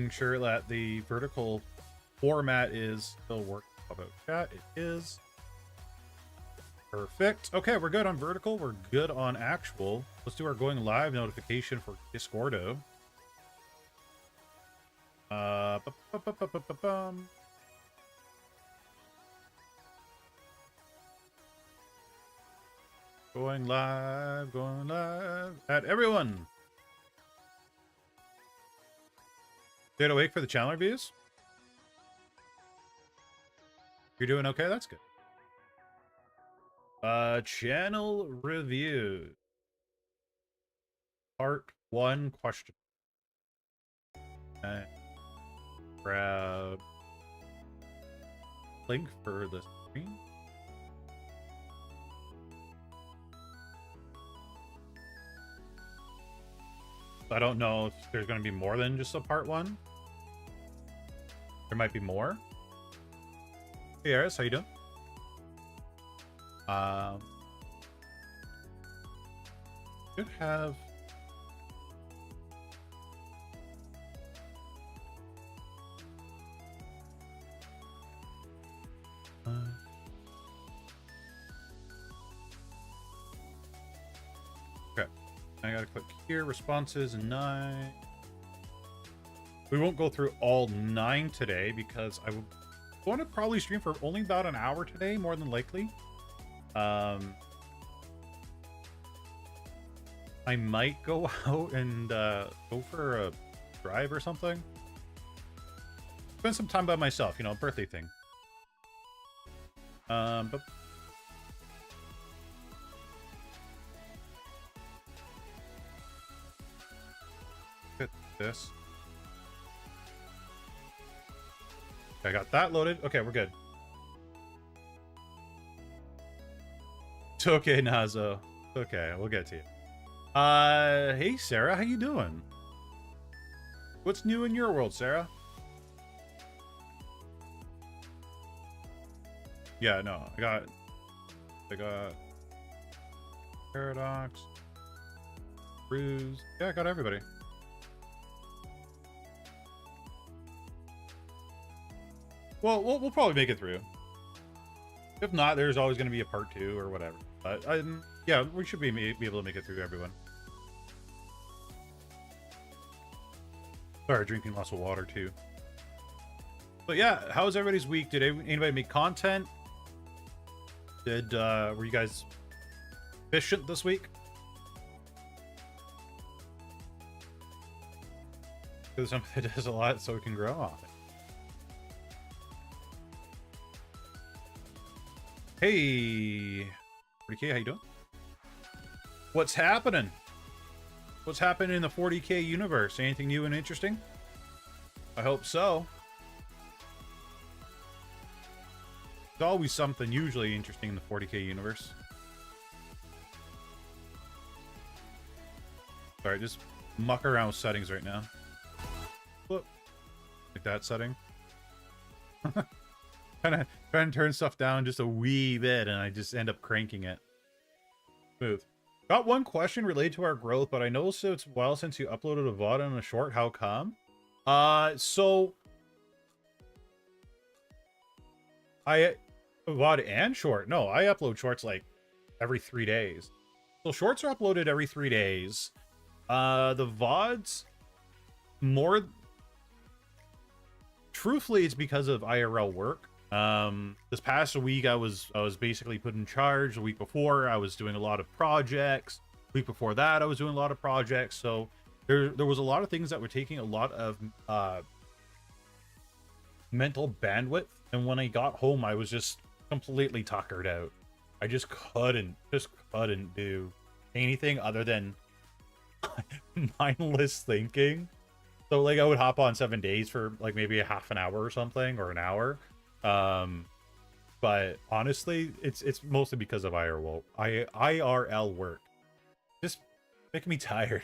making sure that the vertical format is still working. About chat, it is. Perfect. Okay, we're good on vertical. We're good on actual. Let's do our going live notification for Discordo. Going live at everyone. Stayed awake for the channel reviews? You're doing okay? That's good. Channel reviews. Part 1 question. Okay. Grab link for the screen. I don't know if there's going to be more than just a part 1. There might be more. Hey, Aris, how you doing? Should have okay. I gotta click here. Responses 9. We won't go through all 9 today because I would want to probably stream for only about an hour today, more than likely. I might go out and go for a drive or something. Spend some time by myself, you know, birthday thing. But get this. I got that loaded. Okay, we're good. It's okay, Nazo. Okay, we'll get to you. Hey, Sarah, how you doing? What's new in your world, Sarah? Yeah, no, I got Paradox, Bruise. Yeah, I got everybody. Well, we'll probably make it through. If not, there's always going to be a part 2 or whatever. But yeah, we should be able to make it through everyone. Sorry, drinking lots of water too. But yeah, how was everybody's week? Did anybody make content? Were you guys efficient this week? Because something does a lot so it can grow on it. Hey, 40K, how you doing? What's happening? What's happening in the 40K universe? Anything new and interesting? I hope so. There's always something usually interesting in the 40K universe. Sorry, just muck around with settings right now. Look, like that setting. Kind of trying to turn stuff down just a wee bit, and I just end up cranking it. Smooth. Got one question related to our growth, but I noticed it's a while since you uploaded a VOD and a short. How come? So I VOD and short. No, I upload shorts like every 3 days. So shorts are uploaded every 3 days. The VODs more. Truthfully, it's because of IRL work. This past week I was basically put in charge. The week before I was doing a lot of projects. The week before that I was doing a lot of projects. So there was a lot of things that were taking a lot of mental bandwidth, and when I got home I was just completely tuckered out. I just couldn't do anything other than mindless thinking. So like I would hop on 7 days for like maybe a half an hour or something, or an hour. But honestly, it's mostly because of IRL work. Just making me tired.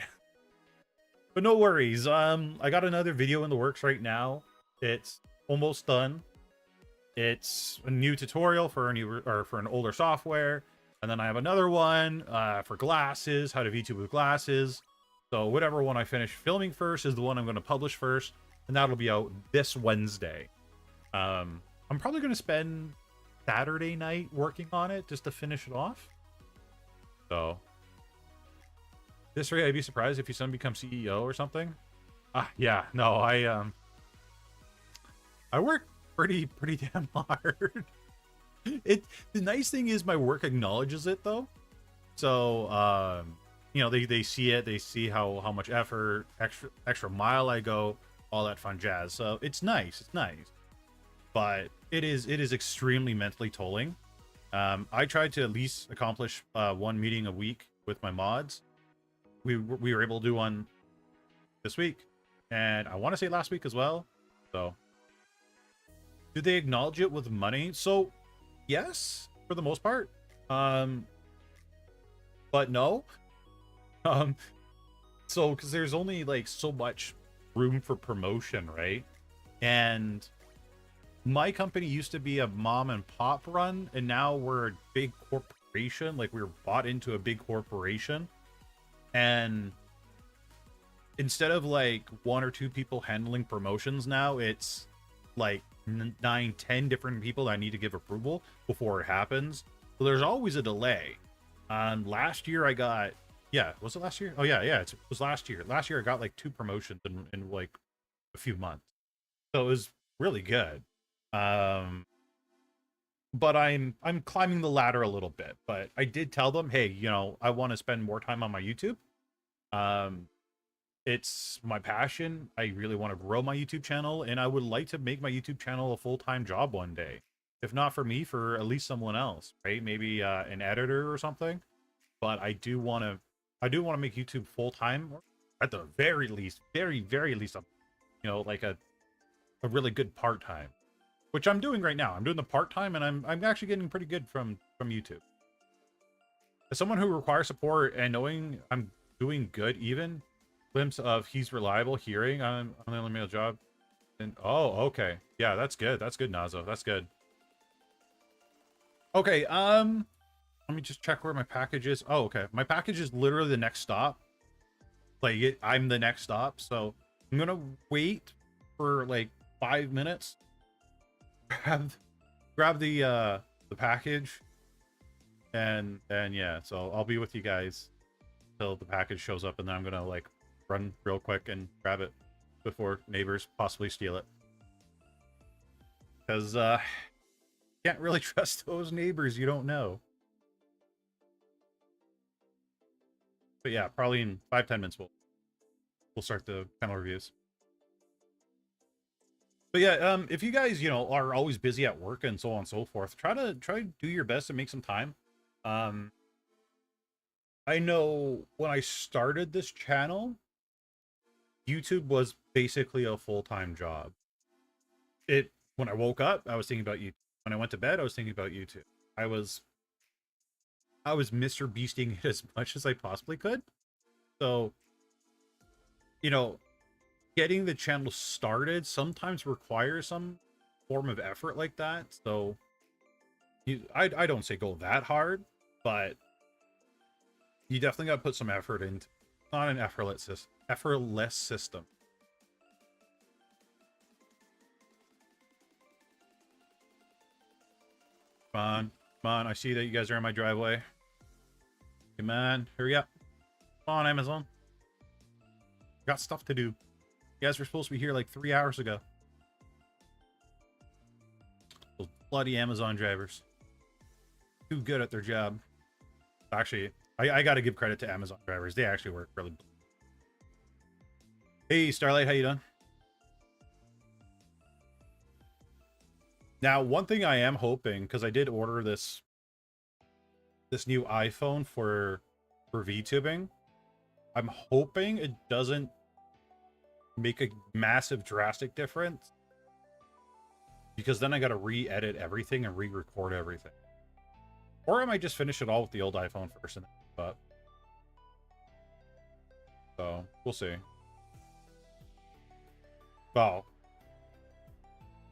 But no worries. I got another video in the works right now. It's almost done. It's a new tutorial for an older software, and then I have another one for glasses, how to VTube with glasses. So whatever one I finish filming first is the one I'm going to publish first. and that'll be out this Wednesday. I'm probably going to spend Saturday night working on it just to finish it off. So this rate, I'd be surprised if you suddenly become CEO or something. Yeah, no, I work pretty damn hard. The nice thing is my work acknowledges it though. So you know, they see it, they see how much effort, extra mile I go, all that fun jazz. So it's nice, but it is extremely mentally tolling. I tried to at least accomplish one meeting a week with my mods. We were able to do one this week, and I want to say last week as well. So do they acknowledge it with money? So yes, for the most part. But no. So because there's only like so much room for promotion, right? And my company used to be a mom and pop run, and now we're a big corporation. Like, we were bought into a big corporation, and instead of like 1 or 2 people handling promotions, now it's like 9, 10 different people that need to give approval before it happens. So there's always a delay. Last year I got, was it last year? Oh yeah, it was last year. Last year I got like 2 promotions in like a few months. So it was really good. But I'm climbing the ladder a little bit. But I did tell them, hey, you know, I want to spend more time on my YouTube. It's my passion. I really want to grow my YouTube channel, and I would like to make my YouTube channel a full-time job one day. If not for me, for at least someone else, right? Maybe an editor or something. But I do want to make YouTube full-time, or at the very least, very least, you know, like a really good part-time, which I'm doing right now. I'm doing the part-time, and I'm actually getting pretty good from YouTube. As someone who requires support and knowing I'm doing good, even glimpse of he's reliable hearing on the only mail job. And oh, okay, yeah, that's good, Nazo, that's good. Okay, let me just check where my package is. Oh, okay, my package is literally the next stop. Like, I'm the next stop, so I'm gonna wait for like 5 minutes, grab the package, and yeah, so I'll be with you guys till the package shows up, and then I'm gonna like run real quick and grab it before neighbors possibly steal it, because can't really trust those neighbors you don't know. But yeah, probably in 5-10 minutes we'll start the panel reviews. But yeah, if you guys, you know, are always busy at work and so on and so forth, try to do your best to make some time. I know when I started this channel, YouTube was basically a full-time job. When I woke up, I was thinking about YouTube. When I went to bed, I was thinking about YouTube. I was Mr. Beasting it as much as I possibly could. So, you know, getting the channel started sometimes requires some form of effort like that. So I don't say go that hard, but you definitely got to put some effort into. Not an effortless system. Come on, I see that you guys are in my driveway. Come on, hurry up. Come on, Amazon. Got stuff to do. You guys were supposed to be here like 3 hours ago. Those bloody Amazon drivers. Too good at their job. Actually, I gotta give credit to Amazon drivers. They actually work really. Hey, Starlight, how you doing? Now, one thing I am hoping, because I did order this new iPhone for VTubing, I'm hoping it doesn't make a massive drastic difference, because then I gotta re-edit everything and re-record everything. Or I might just finish it all with the old iPhone first and then move up. So we'll see. Well,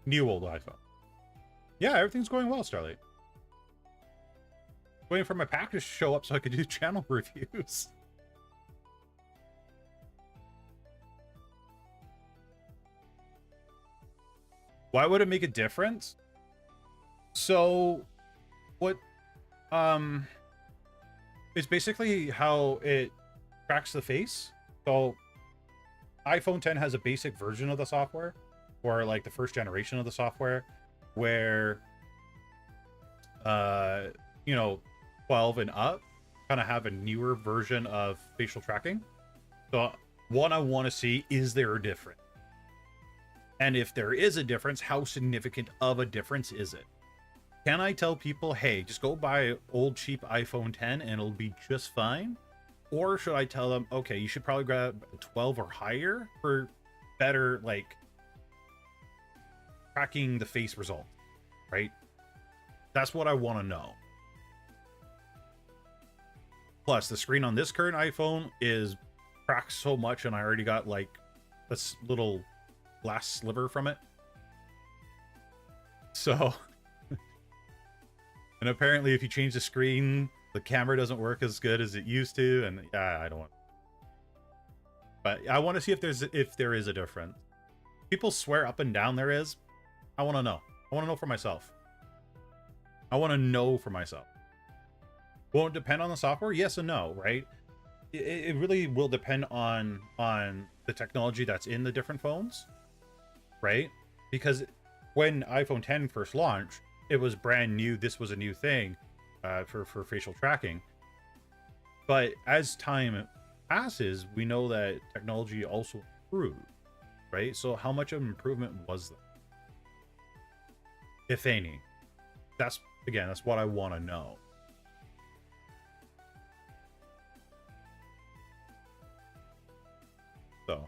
new old iPhone. Yeah, everything's going well, Starlight. Waiting for my package to show up so I could do channel reviews. Why would it make a difference? So what it's basically how it tracks the face. So iPhone 10 has a basic version of the software, or like the first generation of the software, where you know, 12 and up kind of have a newer version of facial tracking. So one, I want to see, is there a difference? And if there is a difference, how significant of a difference is it? Can I tell people, hey, just go buy an old cheap iPhone 10 and it'll be just fine? Or should I tell them, okay, you should probably grab a 12 or higher for better, like, tracking the face result, right? That's what I want to know. Plus, the screen on this current iPhone is cracked so much, and I already got, like, this little glass sliver from it. So... and apparently if you change the screen, the camera doesn't work as good as it used to, and yeah, I don't want... But I want to see if there is a difference. People swear up and down there is. I want to know. I want to know for myself. I want to know for myself. Won't depend on the software? Yes and no, right? It really will depend on the technology that's in the different phones, right? Because when iPhone 10 first launched, it was brand new. This was a new thing for facial tracking. But as time passes, we know that technology also improved, right? So how much of an improvement was there? If any. That's what I want to know. So,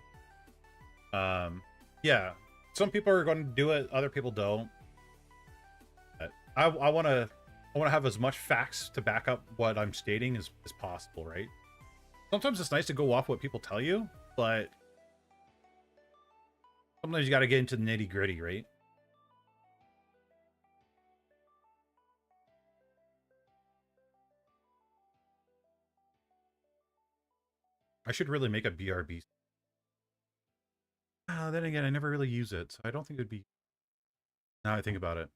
yeah, some people are going to do it, other people don't. But I want to have as much facts to back up what I'm stating as possible, right? Sometimes it's nice to go off what people tell you, but sometimes you got to get into the nitty gritty, right? I should really make a BRB. Then again, I never really use it, so I don't think it would be... Now I think about it.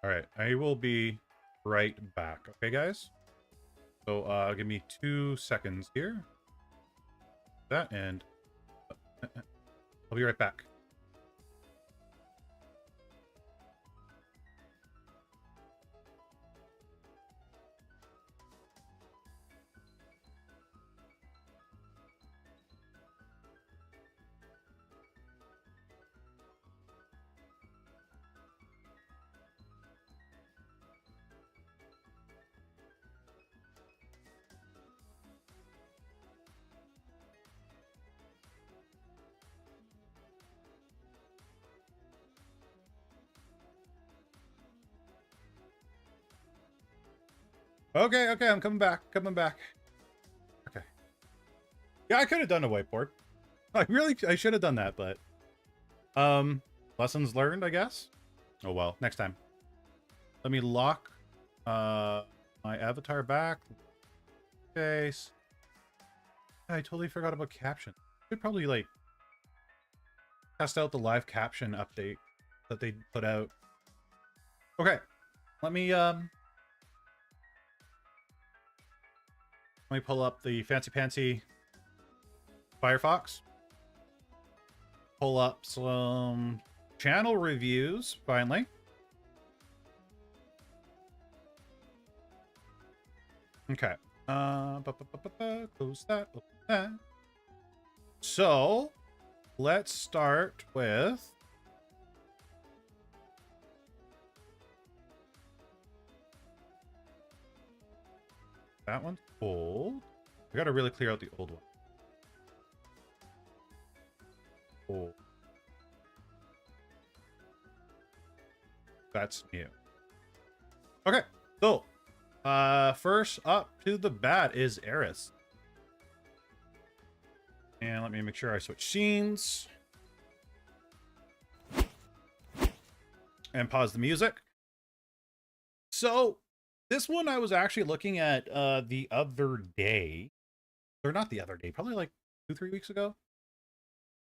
Alright, I will be right back. Okay, guys? So, give me 2 seconds here. That, and... I'll be right back. Okay, I'm coming back. Okay. Yeah, I could have done a whiteboard. I should have done that, but... lessons learned, I guess? Oh well, next time. Let me lock my avatar back. Face. I totally forgot about caption. Should probably, like, test out the live caption update that they put out. Okay. Let me pull up the fancy Firefox. Pull up some channel reviews, finally. Okay. Close that, open that. So, let's start with... That one's old. I gotta really clear out the old one. Old. That's new. Okay, so first up to the bat is Eris. And let me make sure I switch scenes. And pause the music. So this one I was actually looking at the other day. Or not the other day, probably like 2-3 weeks ago.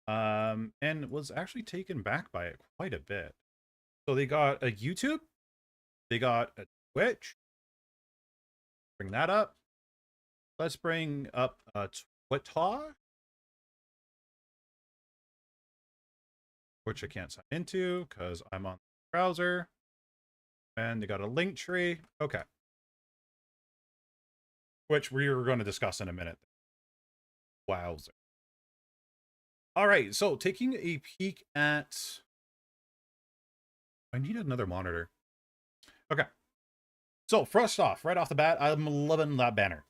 And was actually taken back by it quite a bit. So they got a YouTube, they got a Twitch. Bring that up. Let's bring up Twitter, which I can't sign into because I'm on the browser. And they got a link tree. Okay. Which we are going to discuss in a minute. Wowzer. All right, so taking a peek at... I need another monitor. Okay. So first off, right off the bat, I'm loving that banner.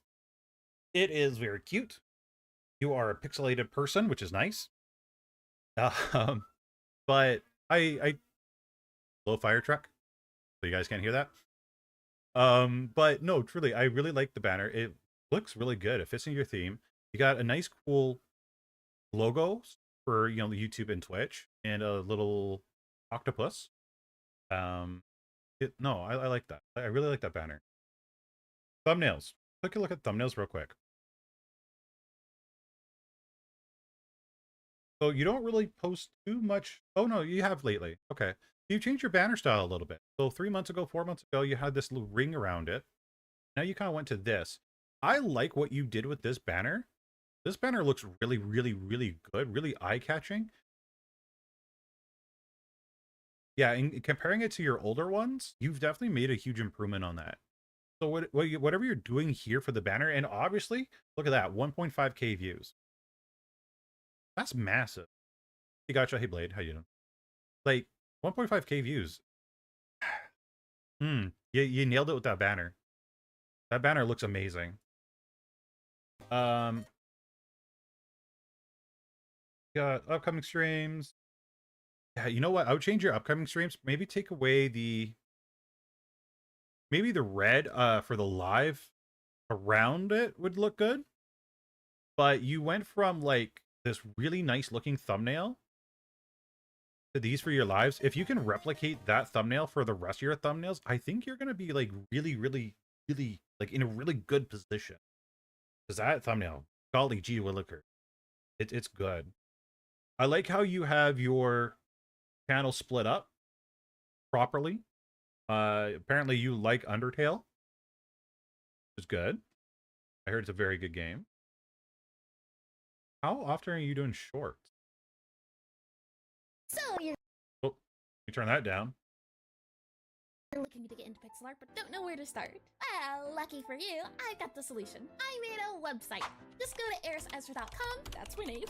It is very cute. You are a pixelated person, which is nice. But I low fire truck, so you guys can't hear that. But no, truly, I really like the banner. It looks really good. It fits in your theme. You got a nice, cool logo for, you know, the YouTube and Twitch, and a little octopus. No, I like that. I really like that banner. Thumbnails. Take a look at thumbnails real quick. So you don't really post too much. Oh no, you have lately. Okay. You changed your banner style a little bit. So 3 months ago, 4 months ago, you had this little ring around it. Now you kind of went to this. I like what you did with this banner. This banner looks really, really, really good, really eye-catching. Yeah, and comparing it to your older ones, you've definitely made a huge improvement on that. So whatever you're doing here for the banner, and obviously, look at that, 1.5K views. That's massive. Hey, gotcha. Hey, Blade, how you doing? Like, 1.5K views. You nailed it with that banner. That banner looks amazing. Got upcoming streams. Yeah, you know what? I would change your upcoming streams. Maybe take away maybe the red for the live around it would look good. But you went from like this really nice looking thumbnail to these for your lives. If you can replicate that thumbnail for the rest of your thumbnails, I think you're gonna be like really, really, really like in a really good position. Because that thumbnail, golly gee williker, it's good. I like how you have your channel split up properly. Apparently you like Undertale, which is good. I heard it's a very good game. How often are you doing shorts? So you're You turn that down. looking to get into pixel art but don't know where to start? Well, lucky for you, I got the solution. I made a website. Just go to erisezra.com, that's my name.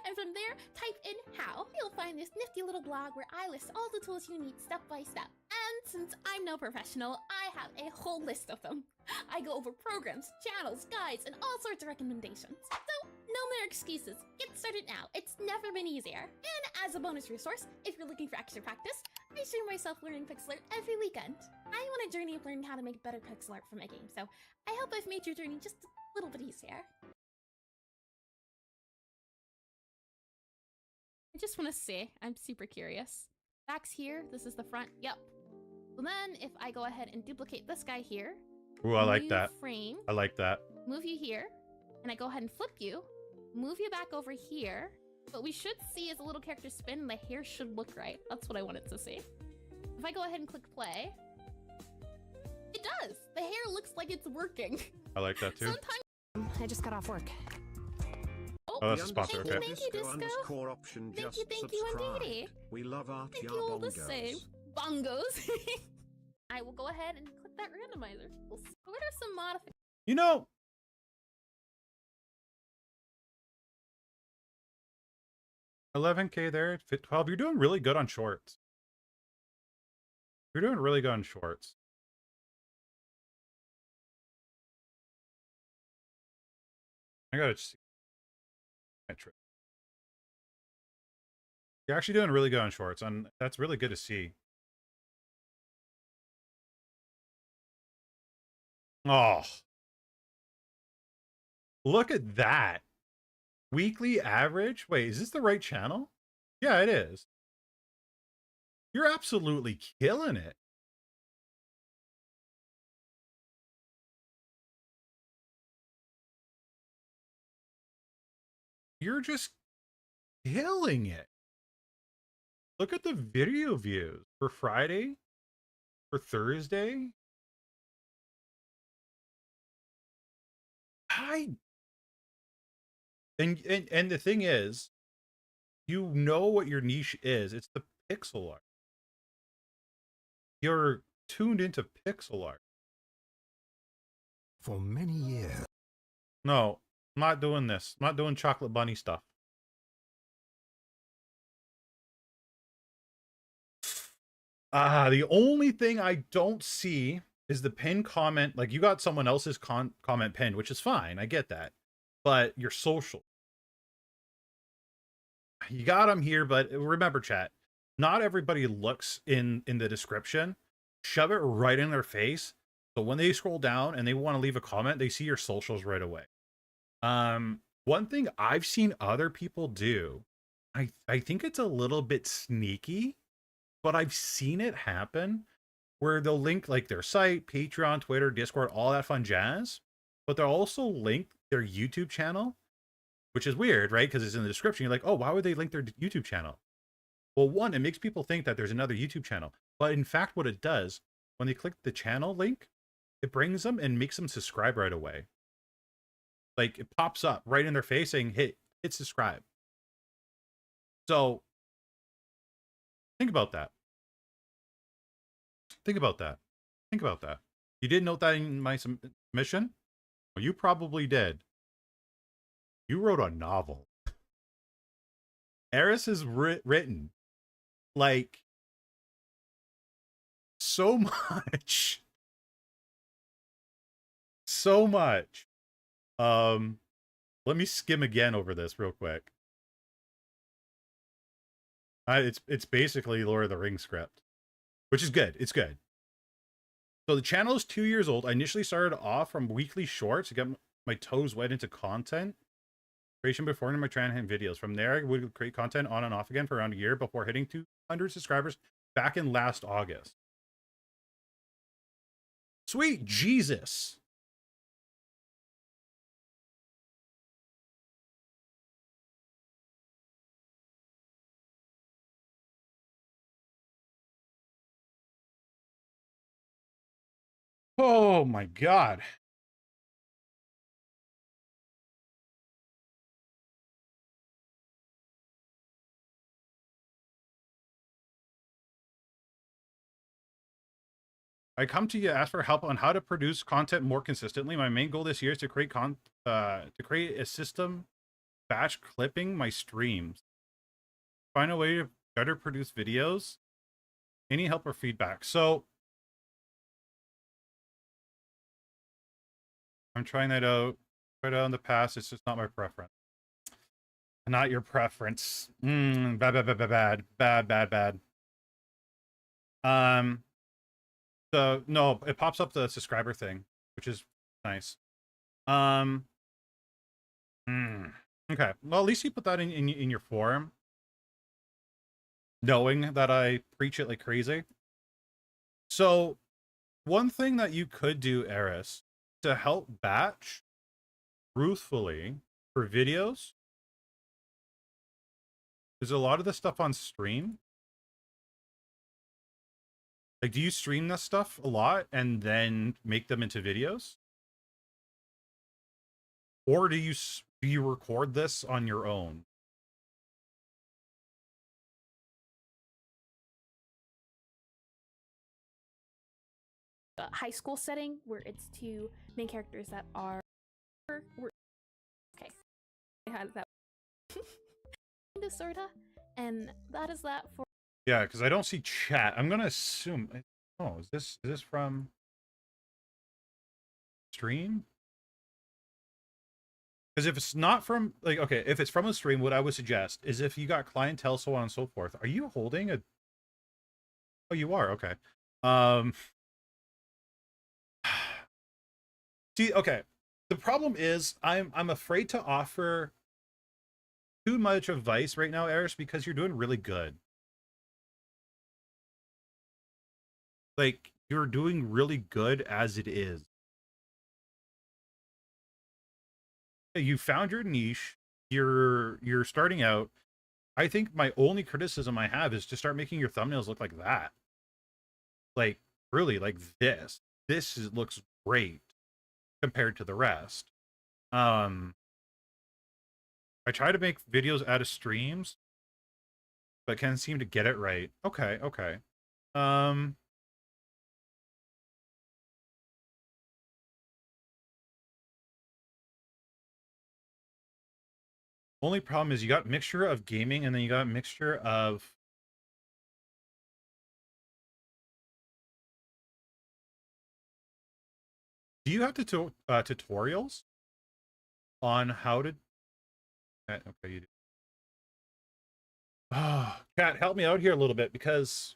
And from there, type in how. You'll find this nifty little blog where I list all the tools you need step by step. And since I'm no professional, I have a whole list of them. I go over programs, channels, guides, and all sorts of recommendations. So, no more excuses. Get started now. It's never been easier. And as a bonus resource, if you're looking for extra practice, I stream myself learning pixel art every weekend. I want a journey of learning how to make better pixel art for my game, so I hope I've made your journey just a little bit easier. I just want to say, I'm super curious. Back's here, this is the front, yep. So then, if I go ahead and duplicate this guy here. Ooh, I like that. Frame. I like that. Move you here, and I go ahead and flip you. Move you back over here. What we should see is a little character spin, and the hair should look right. That's what I wanted to see. If I go ahead and click play, it does! The hair looks like it's working. I like that too. Sometimes I just got off work. Oh, that's a sponsor, okay. Thank you, Disco. Thank you, indeedy. We love our Thank you all the same. Bongos. I will go ahead and click that randomizer. We'll see. What are some modifications? You know, $11K there, 12. You're doing really good on shorts. You're doing really good on shorts. I gotta see. You're actually doing really good on shorts, and that's really good to see. Oh, look at that. Weekly average? Wait, is this the right channel? Yeah, it is. You're absolutely killing it. You're just killing it. Look at the video views for Friday, for Thursday. I and the thing is, you know what your niche is. It's the pixel art. You're tuned into pixel art. For many years. No, I'm not doing this. I'm not doing chocolate bunny stuff. The only thing I don't see is the pinned comment. Like, you got someone else's comment pinned, which is fine. I get that. But your social. You got them here, but remember, chat, not everybody looks in the description. Shove it right in their face. So when they scroll down and they want to leave a comment, they see your socials right away. One thing I've seen other people do, I think it's a little bit sneaky, but I've seen it happen where they'll link like their site, Patreon, Twitter, Discord, all that fun jazz, but they'll also link their YouTube channel, which is weird, right? Because it's in the description. You're like, oh, why would they link their YouTube channel? Well, one, it makes people think that there's another YouTube channel. But in fact, what it does, when they click the channel link, it brings them and makes them subscribe right away. Like, it pops up right in their face saying, hit subscribe. So think about that. Think about that. Think about that. You didn't note that in my submission? Well, you probably did. You wrote a novel. Eris has written like so much. So much. Let me skim again over this real quick. It's basically Lord of the Rings script, which is good. It's good. So the channel is 2 years old. I initially started off from weekly shorts to get my toes wet into content creation before into my Tranhand videos. From there, I would create content on and off again for around a year before hitting 200 subscribers back in last August. Sweet Jesus. Oh my God. I come to you to ask for help on how to produce content more consistently. My main goal this year is to create a system batch clipping my streams. Find a way to better produce videos. Any help or feedback? So I'm trying that out. Tried out in the past. It's just not my preference. Not your preference. Bad. So no, it pops up the subscriber thing, which is nice. Okay. Well, at least you put that in your forum, knowing that I preach it like crazy. So one thing that you could do, Eris, to help batch truthfully for videos, is a lot of the stuff on stream. Like, do you stream this stuff a lot and then make them into videos? Or do you record this on your own? High school setting where it's two main characters that are okay. How does that kinda sorta? And that is that for Yeah, because I don't see chat. I'm gonna assume. Oh, is this from stream? Because if it's not from, like, okay, if it's from a stream, what I would suggest is if you got clientele, so on and so forth. Are you holding a? Oh, you are. Okay. See, okay. The problem is I'm afraid to offer too much advice right now, Eris, because you're doing really good. Like, you're doing really good as it is. You found your niche. you're starting out. I think my only criticism I have is to start making your thumbnails look like that. Like really like this. Looks great compared to the rest. I try to make videos out of streams, but can't seem to get it right. Okay, okay. Only problem is you got mixture of gaming and then you got mixture of do you have tutorials on how to okay, you do. Kat, help me out here a little bit because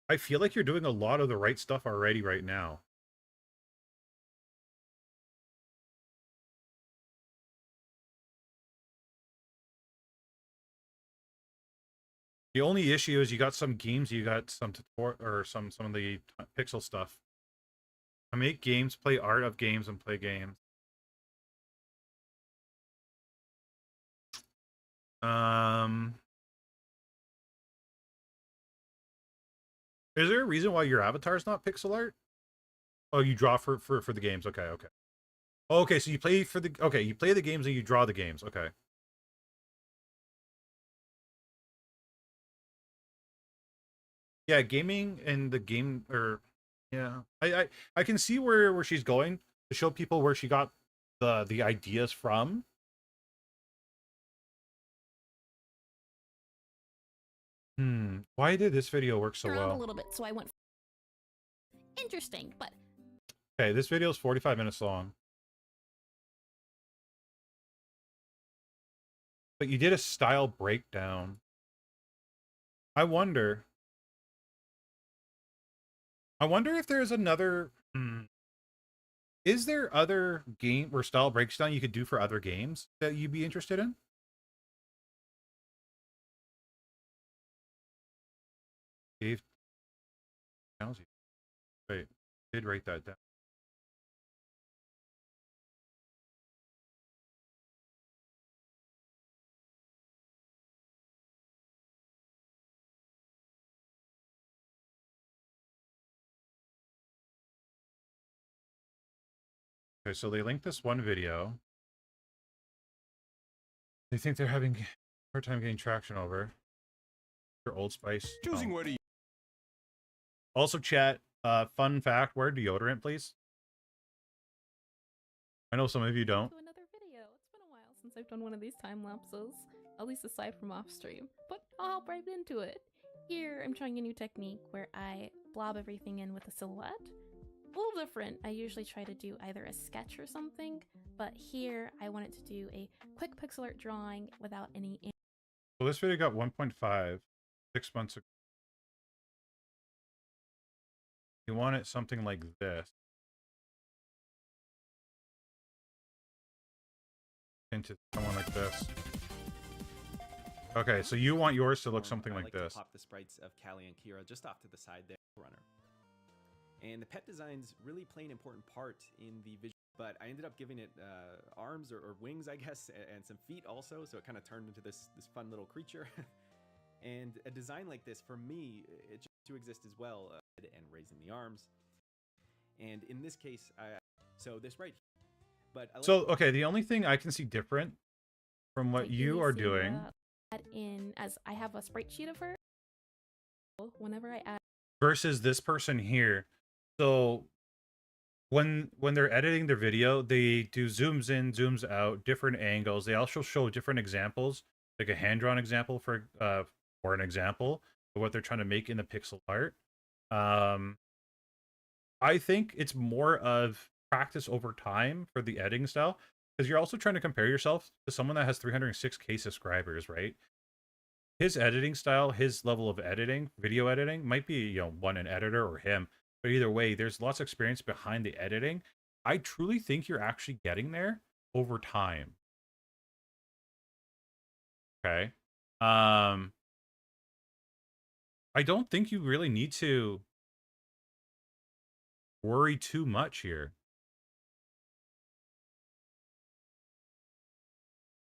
I feel like you're doing a lot of the right stuff already right now. The only issue is you got some games, you got some tutorial or some of the pixel stuff. I make games, play art of games, and play games. Is there a reason why your avatar is not pixel art? Oh, you draw for the games. Okay, okay. Okay, so you play for the okay, you play the games and you draw the games. Okay. Yeah, gaming and the game or yeah. I can see where she's going to show people where she got the ideas from. Why did this video work so around well? a little bit, so I went interesting, but Okay, this video is 45 minutes long. But you did a style breakdown. I wonder if there's another is there other game or style breakdown you could do for other games that you'd be interested in? Dave Townsend. Wait, I did write that down. Okay, so they linked this one video. They think they're having a hard time getting traction over your Old Spice. Choosing where to use. Also, chat, fun fact, wear deodorant, please. I know some of you don't. to another video. It's been a while since I've done one of these time lapses, at least aside from off stream, but I'll hop right into it. Here, I'm trying a new technique where I blob everything in with a silhouette. A little different. I usually try to do either a sketch or something, but here I wanted to do a quick pixel art drawing without any. So this video got 1.5 6 months ago. You want it something like this. Into someone like this. Okay, so you want yours to look something like this. To pop the sprites of Callie and Kira just off to the side there, runner. And the pet designs really play an important part in the visual, but I ended up giving it arms or wings, I guess, and some feet also, so it kind of turned into this fun little creature. And a design like this, for me, it just to exist as well, and raising the arms. And in this case, so this right here. But so okay, the only thing I can see different from what you are doing Add in as I have a sprite sheet of her. Whenever I add versus this person here. So when they're editing their video, they do zooms in, zooms out, different angles. They also show different examples, like a hand-drawn example for an example of what they're trying to make in the pixel art. I think it's more of practice over time for the editing style, because you're also trying to compare yourself to someone that has 306K subscribers, right? His editing style, his level of editing, video editing, might be, you know, one an editor or him. But either way, there's lots of experience behind the editing. I truly think you're actually getting there over time. Okay. I don't think you really need to worry too much here.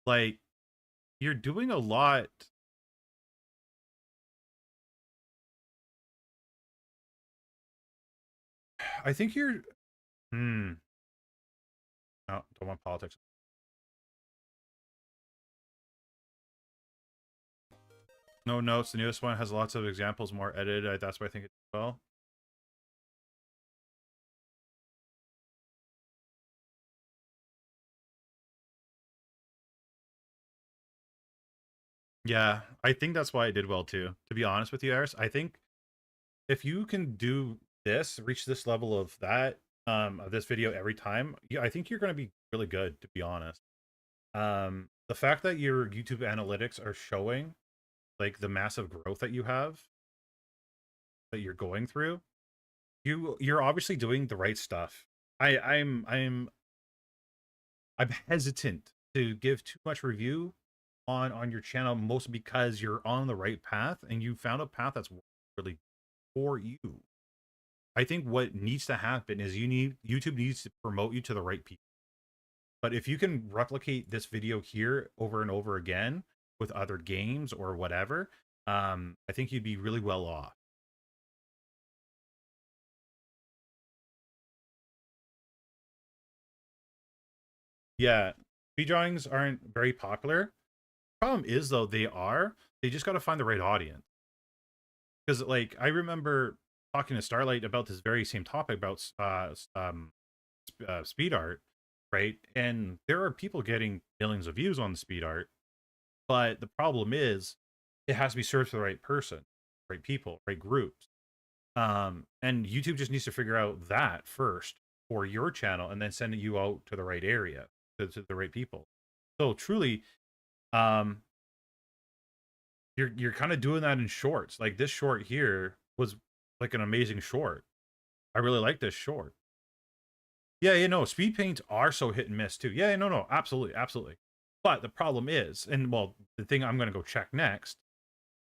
Like, you're doing a lot. I think you're. Hmm. No, don't want politics. No notes. The newest one has lots of examples, more edited. That's why I think it's well. Yeah, I think that's why it did well too. To be honest with you, Aris, I think if you can do this, reach this level of that, of this video every time, yeah, I think you're going to be really good. To be honest, the fact that your YouTube analytics are showing like the massive growth that you have, that you're going through, you're obviously doing the right stuff. I'm hesitant to give too much review on your channel, mostly because you're on the right path and you found a path that's really for you. I think what needs to happen is YouTube needs to promote you to the right people. But if you can replicate this video here over and over again with other games or whatever, I think you'd be really well off. Yeah, speed drawings aren't very popular. Problem is though, they just got to find the right audience. Because like I remember talking to Starlight about this very same topic about speed art, right? And there are people getting millions of views on the speed art, but the problem is it has to be served to the right person, right people, right groups. And YouTube just needs to figure out that first for your channel and then send you out to the right area, to the right people. So truly, um, you're kind of doing that in shorts. Like this short here was like an amazing short. I really like this short. Yeah, you know, speed paints are so hit and miss too. Yeah, no, absolutely, absolutely. But the problem is, and well, the thing I'm going to go check next,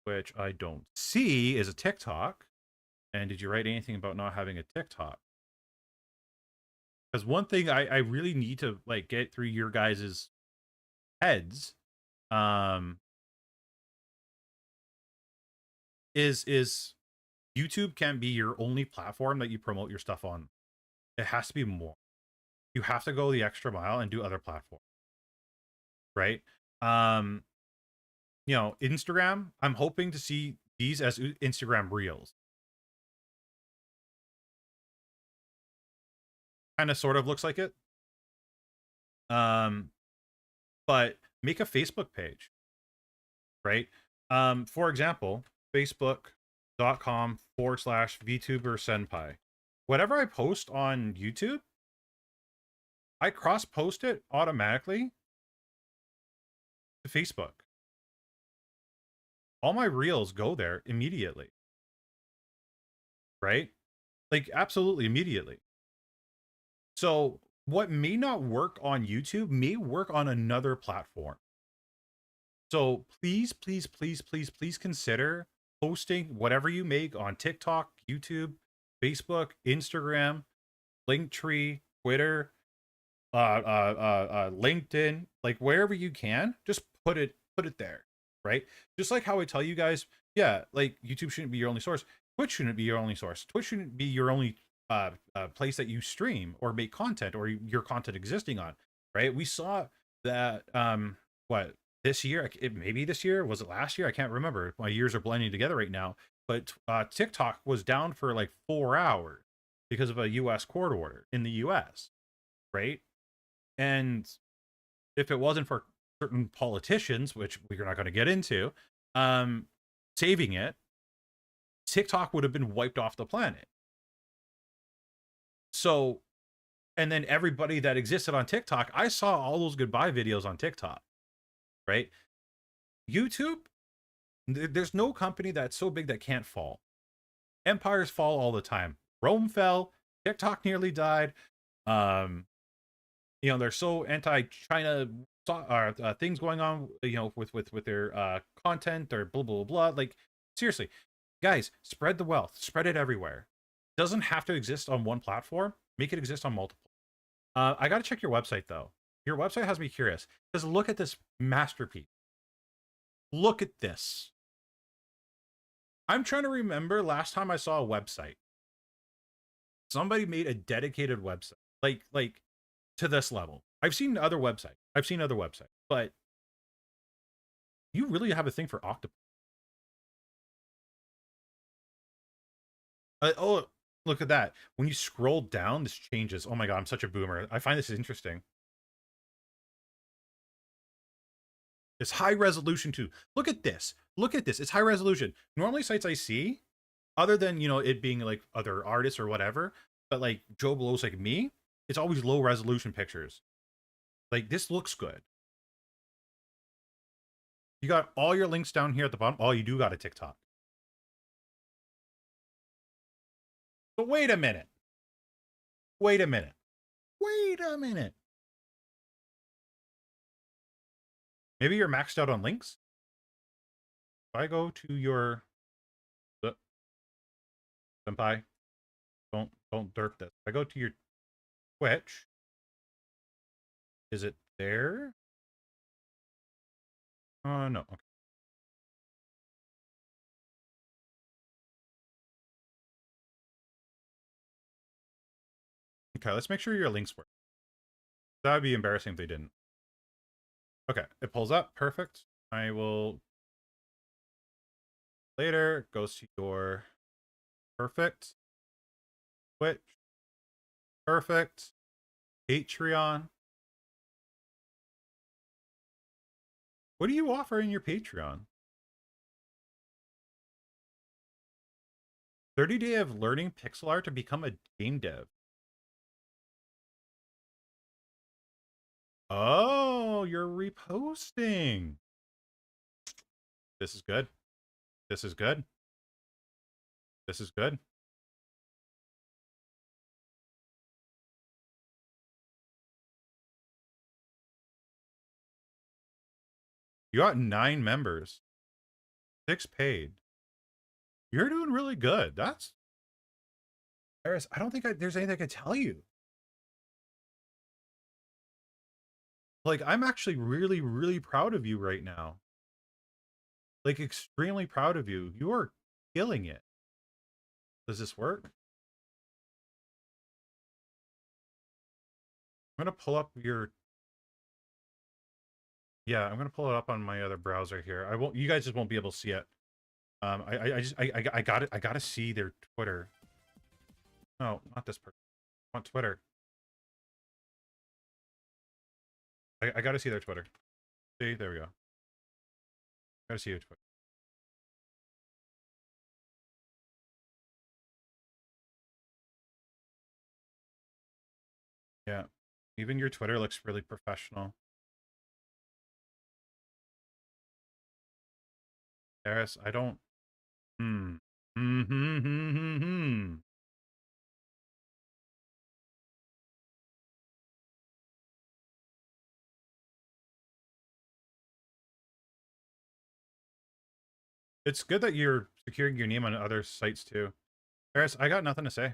which I don't see, is a TikTok. And did you write anything about not having a TikTok? Because one thing I really need to like get through your guys's heads, um, is YouTube can't be your only platform that you promote your stuff on. It has to be more. You have to go the extra mile and do other platforms, right? Um, you know, Instagram, I'm hoping to see these as Instagram Reels. Kind of sort of looks like it. Um, but make a Facebook page, right? For example, facebook.com/VTuber Senpai. Whatever I post on YouTube, I cross post it automatically to Facebook. All my reels go there immediately. Right? Like absolutely immediately. So what may not work on YouTube may work on another platform. So please, please, please, please, please consider posting whatever you make on TikTok, YouTube, Facebook, Instagram, Linktree, Twitter, LinkedIn, like wherever you can, just put it there, right? Just like how I tell you guys, yeah, like YouTube shouldn't be your only source. Twitch shouldn't be your only source. Twitch shouldn't be your only place that you stream or make content or your content existing on, right? We saw that what this year, maybe this year, was it last year? I can't remember. My years are blending together right now. But TikTok was down for like 4 hours because of a US court order in the US, right? And if it wasn't for certain politicians, which we're not going to get into, saving it, TikTok would have been wiped off the planet. So, and then everybody that existed on TikTok, I saw all those goodbye videos on TikTok, right? YouTube, there's no company that's so big that can't fall. Empires fall all the time. Rome fell, TikTok nearly died. You know, they're so anti-China things going on, you know, with their content or blah blah blah. Like seriously, guys, spread the wealth, spread it everywhere. It doesn't have to exist on one platform. Make it exist on multiple. I got to check your website though. Your website has me curious because look at this masterpiece. Look at this. I'm trying to remember last time I saw a website. Somebody made a dedicated website, like to this level. I've seen other websites, but you really have a thing for octopus. Oh, look at that. When you scroll down, this changes. Oh my god, I'm such a boomer. I find this interesting. It's high resolution too. Look at this. Look at this. It's high resolution. Normally sites I see, other than, you know, it being like other artists or whatever, but like Joe Blow's like me, it's always low resolution pictures. Like this looks good. You got all your links down here at the bottom. Oh, you do got a TikTok. But wait a minute. Wait a minute. Wait a minute. Maybe you're maxed out on links? If I go to your Senpai, don't derp this. If I go to your Twitch, is it there? No. Okay. Okay, let's make sure your links work. That would be embarrassing if they didn't. Okay, it pulls up. Perfect. I will later goes to your perfect Twitch. Perfect. Patreon. What do you offer in your Patreon? 30-day of learning pixel art to become a game dev. Oh, you're reposting. This is good. This is good. This is good. You got 9 members. 6 paid. You're doing really good. That's... Eris, I don't think there's anything I can tell you. Like, I'm actually really, really proud of you right now. Like, extremely proud of you. You are killing it. Does this work? I'm gonna pull up your... Yeah, I'm gonna pull it up on my other browser here. I won't... You guys just won't be able to see it. I got it. I gotta see their Twitter. No, not this person. I want Twitter. I gotta see their Twitter. See, there we go. Gotta see your Twitter. Yeah, even your Twitter looks really professional. Eris, I don't... It's good that you're securing your name on other sites too. Eris, I got nothing to say.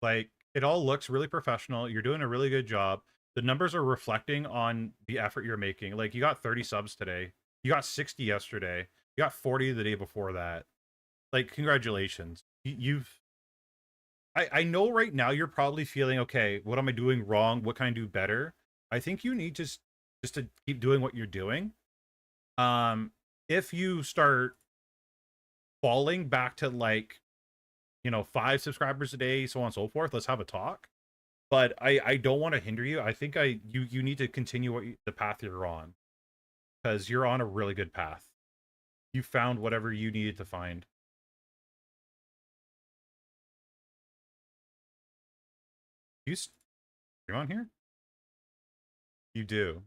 Like, it all looks really professional. You're doing a really good job. The numbers are reflecting on the effort you're making. Like, you got 30 subs today. You got 60 yesterday. You got 40 the day before that. Like, congratulations. You've... I know right now you're probably feeling, okay, what am I doing wrong? What can I do better? I think you need just to keep doing what you're doing. If you start falling back to, like, you know, 5 subscribers a day, so on and so forth, let's have a talk. But I don't want to hinder you. I think you need to continue the path you're on, because you're on a really good path. You found whatever you needed to find. You stream on here? You do.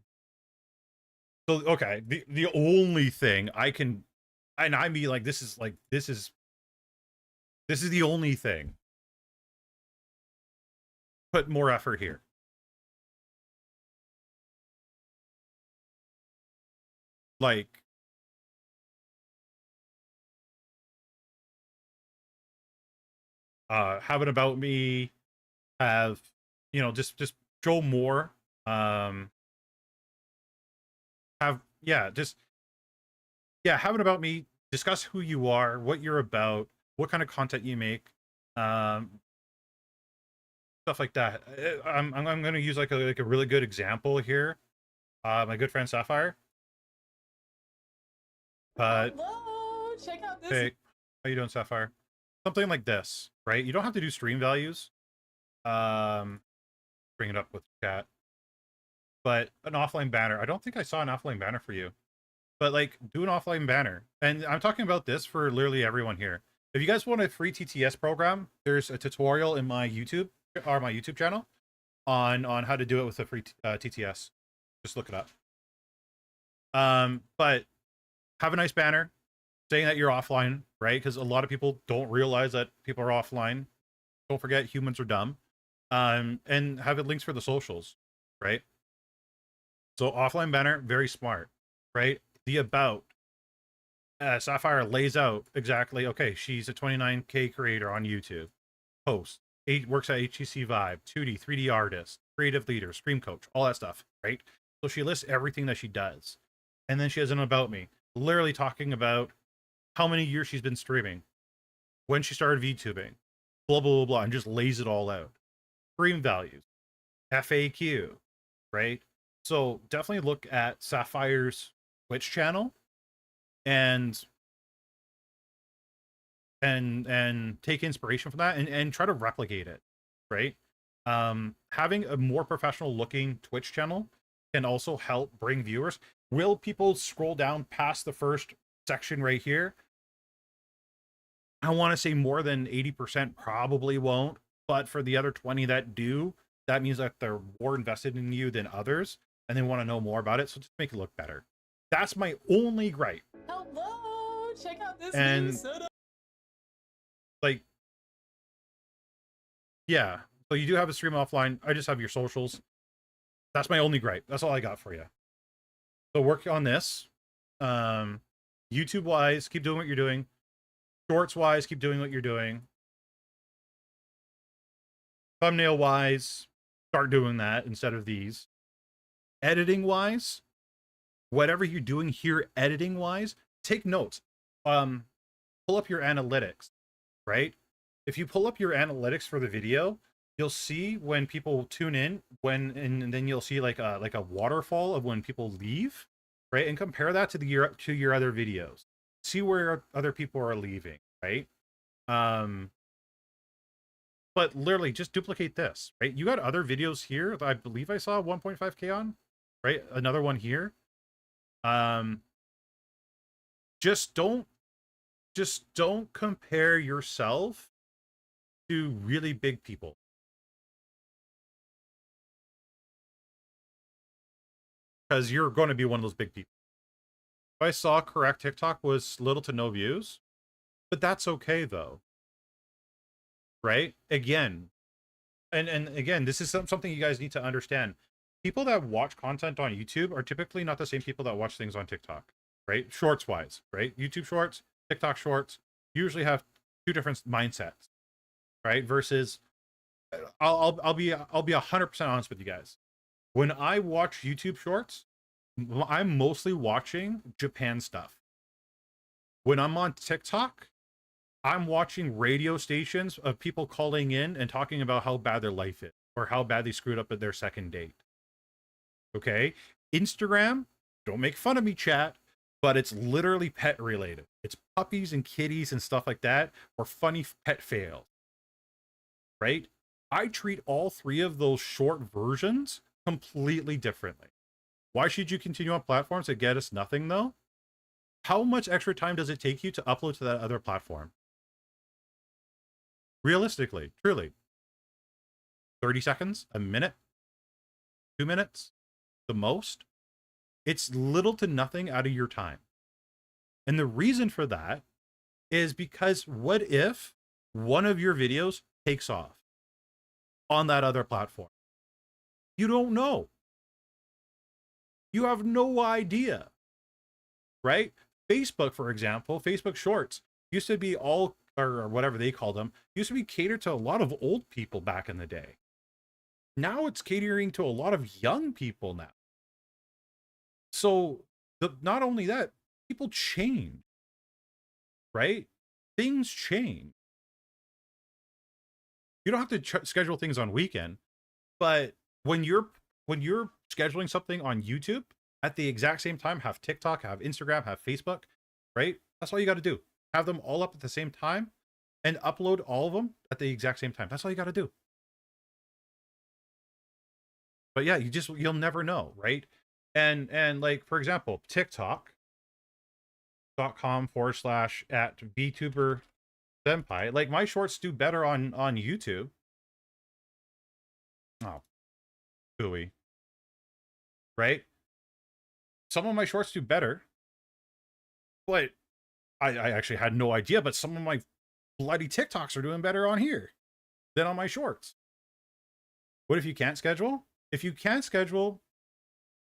So okay, the only thing I can, and I mean, like, this is the only thing. Put more effort here. Like, have it about me, have, you know, just show more. Have, yeah, just yeah, have an about me. Discuss who you are, what you're about, what kind of content you make, um, stuff like that. I'm going to use like a really good example here. My good friend Sapphire. But Hello, check out this. hey, how you doing, Sapphire? Something like this, right? You don't have to do stream values. Um, bring it up with chat. But an offline banner. I don't think I saw an offline banner for you. But like, do an offline banner. And I'm talking about this for literally everyone here. If you guys want a free TTS program, there's a tutorial in my YouTube or my YouTube channel on how to do it with a free TTS. Just look it up. But have a nice banner saying that you're offline, right? Because a lot of people don't realize that people are offline. Don't forget, humans are dumb. And have it links for the socials, right? So offline banner, very smart, right? The about. Sapphire lays out exactly, okay, she's a 29K creator on YouTube, host, works at HTC Vive, 2D, 3D artist, creative leader, stream coach, all that stuff, right? So she lists everything that she does. And then she has an about me, literally talking about how many years she's been streaming, when she started VTubing, blah, blah, blah, blah, and just lays it all out. Stream values, FAQ, right? So definitely look at Sapphire's Twitch channel and take inspiration from that and try to replicate it, right? Having a more professional looking Twitch channel can also help bring viewers. Will people scroll down past the first section right here? I want to say more than 80% probably won't, but for the other 20 that do, that means that they're more invested in you than others and they want to know more about it. So just make it look better. That's my only gripe. Hello, check out this And new setup. like, yeah, so you do have a stream offline. I just have your socials. That's my only gripe. That's all I got for you. So work on this. YouTube wise, keep doing what you're doing. Shorts wise, keep doing what you're doing. Thumbnail wise, start doing that instead of these. Editing wise, whatever you're doing here editing wise, take notes. Pull up your analytics, right? If you pull up your analytics for the video, you'll see when people tune in, and then you'll see like a waterfall of when people leave, right? And compare that to your other videos. See where other people are leaving, right? But literally just duplicate this, right? You got other videos here that I believe I saw 1.5K on, right? Another one here. Just don't compare yourself to really big people. Because you're going to be one of those big people. I saw correct TikTok was little to no views, but that's okay though. Right? Again, and again, this is something you guys need to understand. People that watch content on YouTube are typically not the same people that watch things on TikTok, right? Shorts wise, right? YouTube shorts, TikTok shorts usually have two different mindsets, right? Versus I'll be 100% honest with you guys. When I watch YouTube shorts, I'm mostly watching Japan stuff. When I'm on TikTok, I'm watching radio stations of people calling in and talking about how bad their life is or how bad they screwed up at their second date. Okay? Instagram, don't make fun of me, chat, but it's literally pet related. It's puppies and kitties and stuff like that, or funny pet fails. Right? I treat all three of those short versions completely differently. Why should you continue on platforms that get us nothing though? How much extra time does it take you to upload to that other platform? Realistically, truly. 30 seconds, a minute, 2 minutes, the most. It's little to nothing out of your time. And the reason for that is because what if one of your videos takes off on that other platform? You don't know. You have no idea, right? Facebook, for example, Facebook Shorts used to be all, or whatever they call them, used to be catered to a lot of old people back in the day. Now it's catering to a lot of young people now. So not only that, people change, right? Things change. You don't have to schedule things on weekend, but when you're scheduling something on YouTube at the exact same time, have TikTok, have Instagram, have Facebook, right? That's all you got to do. Have them all up at the same time and upload all of them at the exact same time. That's all you got to do. But yeah, you'll never know, right? And like, for example, TikTok.com/@ VTuber Senpai. Like, my shorts do better on YouTube. Oh, gooey. Right? Some of my shorts do better, but I actually had no idea, but some of my bloody TikToks are doing better on here than on my shorts. What if you can't schedule? If you can't schedule,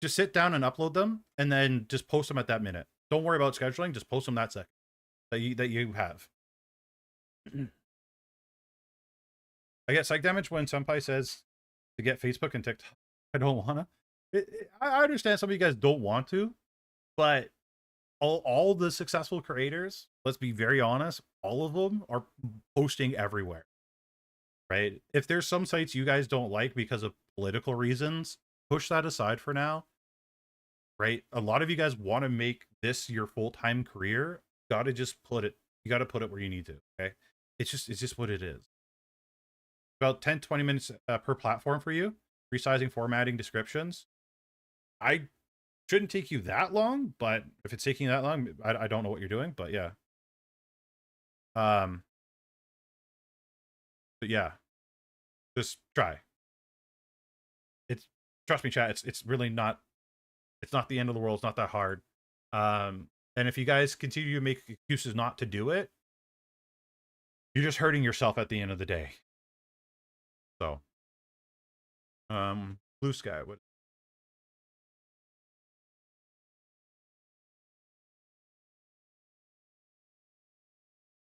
just sit down and upload them and then just post them at that minute. Don't worry about scheduling, just post them that second that you have. I get psych damage when Senpai says to get Facebook and TikTok. I don't wanna. I understand some of you guys don't want to, but all the successful creators, let's be very honest, all of them are posting everywhere, right? If there's some sites you guys don't like because of political reasons, push that aside for now, right? A lot of you guys want to make this your full-time career. You got to put it where you need to, okay? It's just what it is. About 10-20 minutes per platform for you. Resizing, formatting, descriptions. I shouldn't take you that long, but if it's taking that long, I don't know what you're doing, but yeah. But yeah, just try. Trust me, chat. It's really not. It's not the end of the world. It's not that hard. And if you guys continue to make excuses not to do it, you're just hurting yourself at the end of the day. So, Blue Sky. What?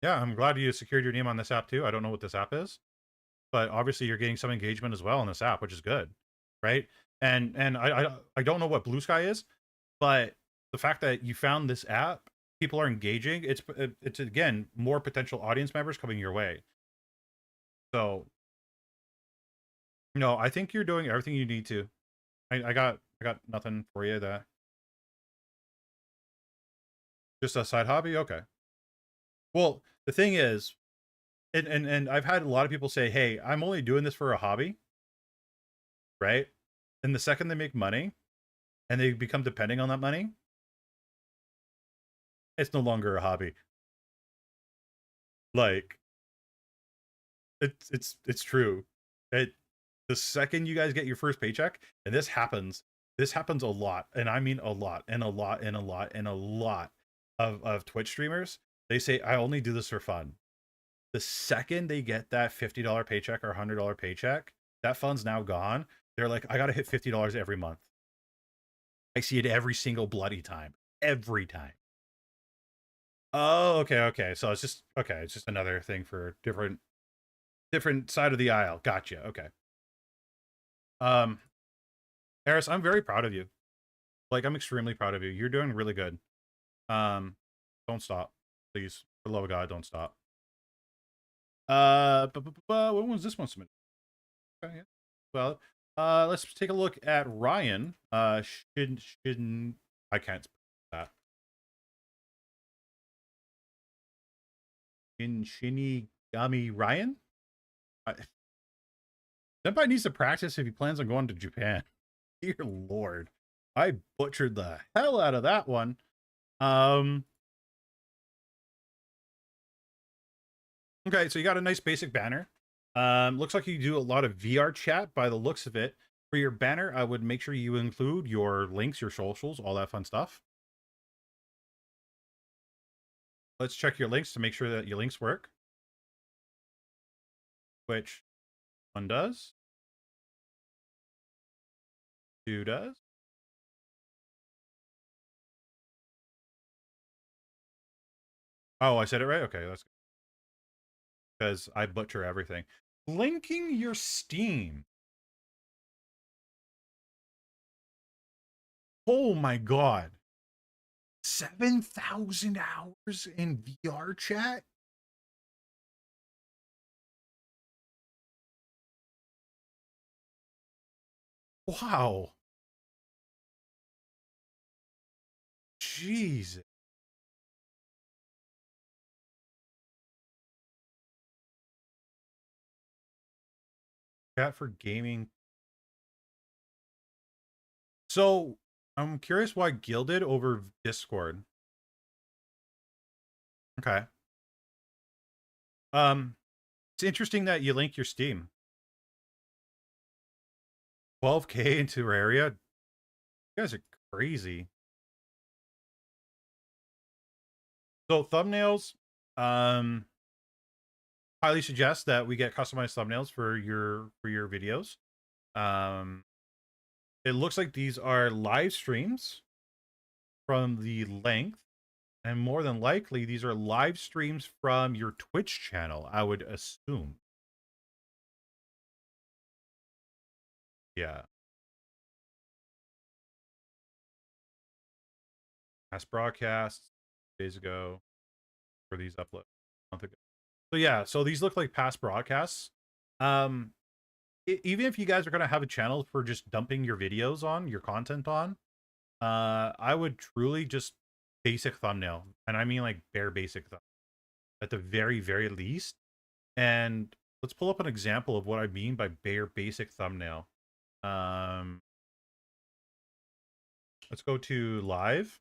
Yeah, I'm glad you secured your name on this app too. I don't know what this app is, but obviously you're getting some engagement as well in this app, which is good, right? And I don't know what Blue Sky is, but the fact that you found this app, people are engaging. It's again more potential audience members coming your way. So, no, I think you're doing everything you need to. I got nothing for you. That just a side hobby, okay. Well, the thing is, and I've had a lot of people say, "Hey, I'm only doing this for a hobby," right? And the second they make money and they become depending on that money, it's no longer a hobby. Like, it's true. The second you guys get your first paycheck, and this happens a lot, and I mean a lot, and a lot, and a lot, and a lot of Twitch streamers. They say, I only do this for fun. The second they get that $50 paycheck or $100 paycheck, that fund's now gone. They're like, I gotta hit $50 every month. I see it every single bloody time. Every time. Oh, okay. So it's just another thing for different side of the aisle. Gotcha. Okay. Eris, I'm very proud of you. Like, I'm extremely proud of you. You're doing really good. Don't stop, please. For the love of God, don't stop. When was this one submitted? Okay, yeah. Well, let's take a look at Ryan. Shouldn't I can't spell that. Shinigami Ryan. Senpai needs to practice if he plans on going to Japan. Dear Lord, I butchered the hell out of that one. Okay, so you got a nice basic banner. Looks like you do a lot of VR chat by the looks of it. For your banner, I would make sure you include your links, your socials, all that fun stuff. Let's check your links to make sure that your links work. Which one does? 2 does. Oh, I said it right? Okay, that's good. Because I butcher everything. Linking your Steam. Oh my God. 7,000 hours in VR chat? Wow. Jeez. Chat for gaming. So, I'm curious why Gilded over Discord. Okay. It's interesting that you link your Steam. 12K in Terraria? You guys are crazy. So thumbnails, highly suggest that we get customized thumbnails for your videos. It looks like these are live streams from the length, and more than likely these are live streams from your Twitch channel, I would assume. Yeah. Past broadcasts days ago for these uploads a month ago. So yeah, so these look like past broadcasts. Even if you guys are going to have a channel for just dumping your videos on, your content on, I would truly just basic thumbnail. And I mean like bare basic thumbnail at the very, very least. And let's pull up an example of what I mean by bare basic thumbnail. Let's go to live.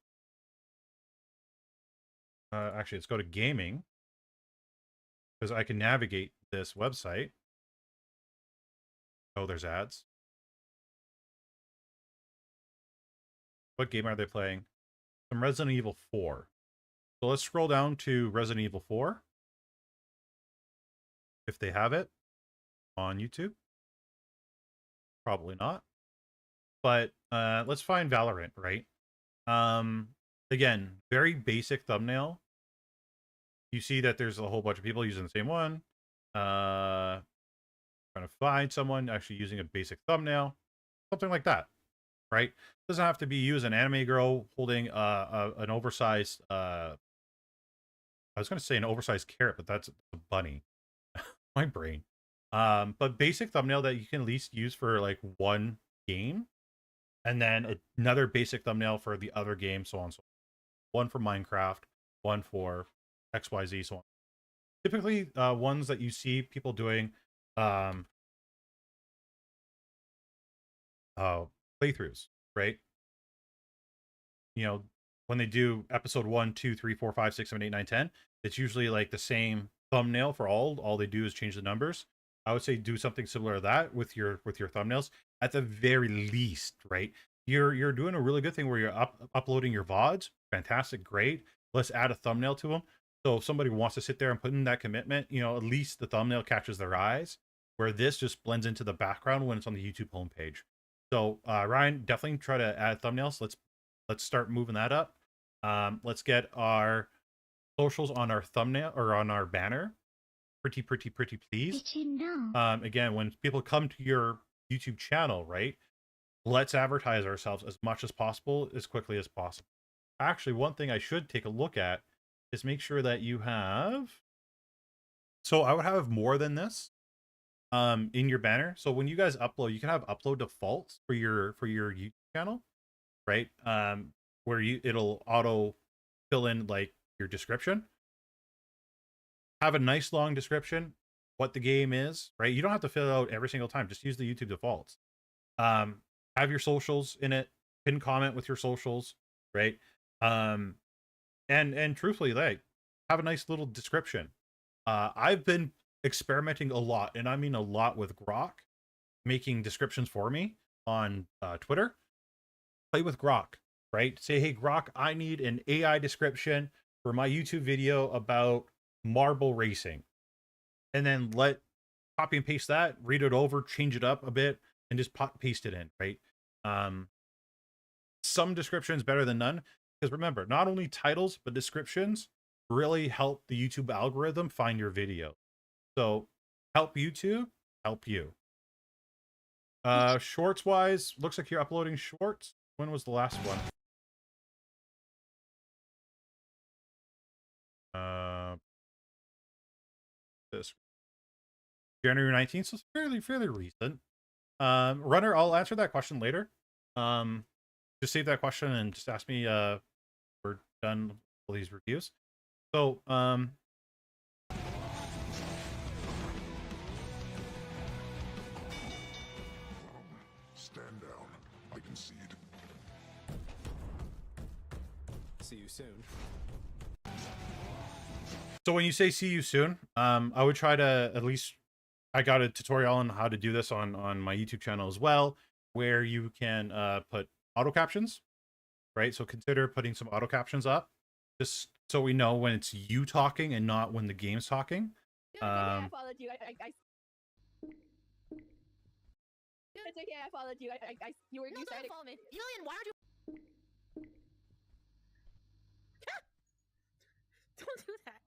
Actually, let's go to gaming, because I can navigate this website. Oh, there's ads. What game are they playing? Some Resident Evil 4. So let's scroll down to Resident Evil 4. If they have it on YouTube. Probably not. But let's find Valorant, right? Again, very basic thumbnail. You see that there's a whole bunch of people using the same one. Trying to find someone actually using a basic thumbnail. Something like that, right? Doesn't have to be you as an anime girl holding an oversized I was gonna say an oversized carrot, but that's a bunny. My brain. But basic thumbnail that you can at least use for like one game, and then another basic thumbnail for the other game, so on and so on. One for Minecraft, one for XYZ, so on. Typically, ones that you see people doing playthroughs, right? You know, when they do episode 1, 2, 3, 4, 5, 6, 7, 8, 9, 10, it's usually like the same thumbnail for all they do is change the numbers. I would say do something similar to that with your thumbnails at the very least, right? You're doing a really good thing where you're uploading your VODs. Fantastic, great. Let's add a thumbnail to them. So if somebody wants to sit there and put in that commitment, you know, at least the thumbnail catches their eyes, where this just blends into the background when it's on the YouTube homepage. So Ryan, definitely try to add thumbnails. Let's start moving that up. Let's get our socials on our thumbnail or on our banner. Pretty, please. Did you know? Again, when people come to your YouTube channel, right? Let's advertise ourselves as much as possible, as quickly as possible. Actually, one thing I should take a look at is make sure that you have. So I would have more than this in your banner. So when you guys upload, you can have upload defaults for your YouTube channel, right? Where it'll auto fill in like your description. Have a nice long description, what the game is, right? You don't have to fill it out every single time. Just use the YouTube defaults. Have your socials in it, pin comment with your socials, right? And truthfully, like, have a nice little description. I've been experimenting a lot, and I mean a lot, with Grok making descriptions for me on Twitter. Play with Grok, right? Say, hey Grok, I need an AI description for my YouTube video about marble racing, and then copy and paste that, read it over, change it up a bit, and just paste it in, right? Some descriptions better than none, because remember, not only titles but descriptions really help the YouTube algorithm find your video. So help YouTube, help you. Shorts wise, looks like you're uploading shorts. When was the last one? This January 19th, so it's fairly recent. Runner, I'll answer that question later. Just save that question and just ask me we're done with all these reviews. So stand down. I concede. See you soon. So when you say see you soon, I would try to at least, I got a tutorial on how to do this on my YouTube channel as well, where you can put auto captions, right? So consider putting some auto captions up, just so we know when it's you talking and not when the game's talking. I followed you. It's okay. I followed you. You started. Don't follow me. Julian, why are you? Don't do that.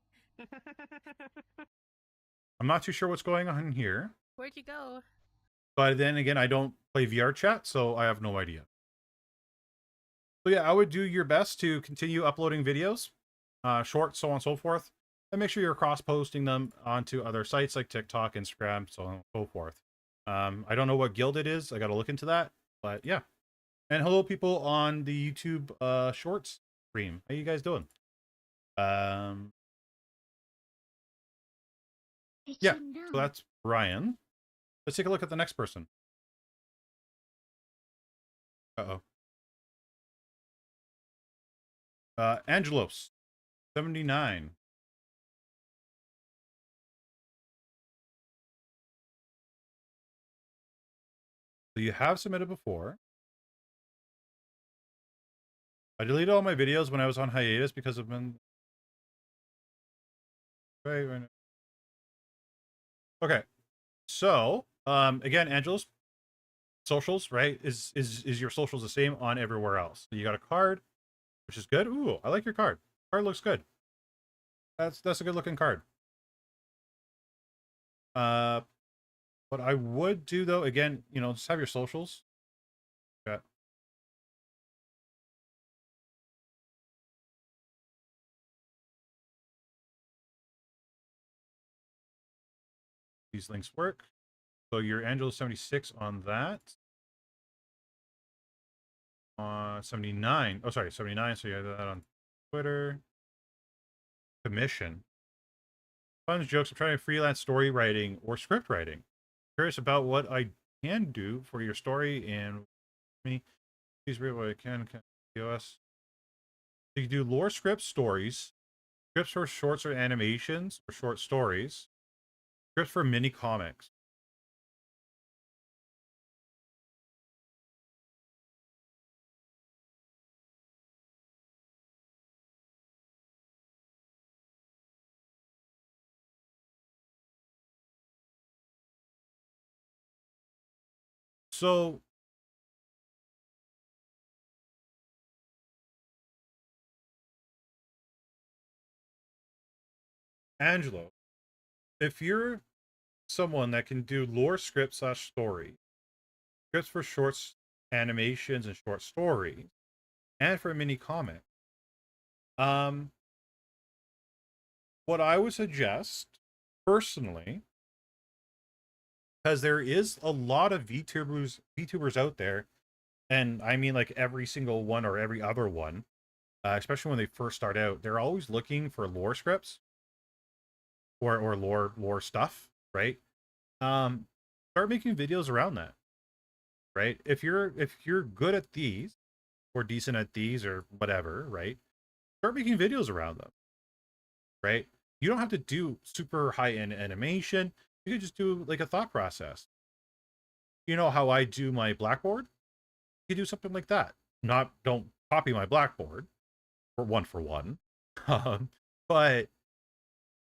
I'm not too sure what's going on here, Where'd you go? but then again, I don't play VR chat, so I have no idea. So yeah, I would do your best to continue uploading videos, shorts, so on and so forth, and make sure you're cross-posting them onto other sites like TikTok, Instagram, so on and so forth. I don't know what guild it is. I got to look into that, but yeah. And hello, people on the YouTube Shorts stream. How you guys doing? Yeah, so that's Ryan. Let's take a look at the next person. Uh-oh. Angelos, 79. So you have submitted before. I deleted all my videos when I was on hiatus because of been. Right. Okay. So, again, Angelos, socials, right? Is your socials the same on everywhere else? So you got a card, which is good. Ooh, I like your card. Card looks good. That's a good looking card. What I would do though, again, you know, just have your socials. Yeah. These links work. So your Angelos 76 on that. 79. Oh, sorry, 79. So you have that on Twitter. Commission. Fun jokes. I'm trying freelance story writing or script writing. Curious about what I can do for your story and me. Please read what I can. POS. You can do lore scripts, stories, scripts for shorts or animations or short stories, scripts for mini comics. So Angelo, if you're someone that can do lore script / story, scripts for shorts, animations, and short stories, and for a mini comic, what I would suggest personally, because there is a lot of VTubers out there, and I mean like every single one or every other one, especially when they first start out, they're always looking for lore scripts or lore stuff, right? Start making videos around that, right? If you're good at these or decent at these or whatever, right? Start making videos around them, right? You don't have to do super high-end animation. You could just do like a thought process. You know how I do my Blackboard? You do something like that. Don't copy my Blackboard for one. But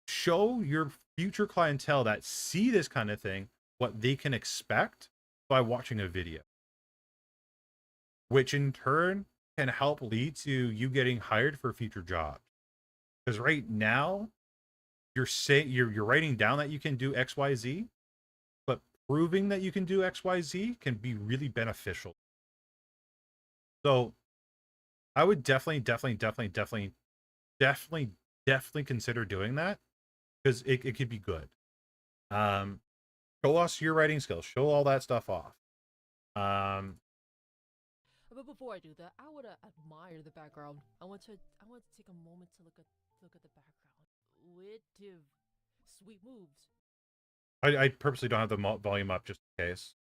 show your future clientele that see this kind of thing what they can expect by watching a video, which in turn can help lead to you getting hired for future jobs. Because right now you're saying you're writing down that you can do XYZ, but proving that you can do XYZ can be really beneficial. So I would definitely definitely consider doing that because it could be good. Show us your writing skills. Show all that stuff off. But before I do that, I would admire the background. I want to take a moment to look at the background. With sweet moves. I purposely don't have the volume up just in case.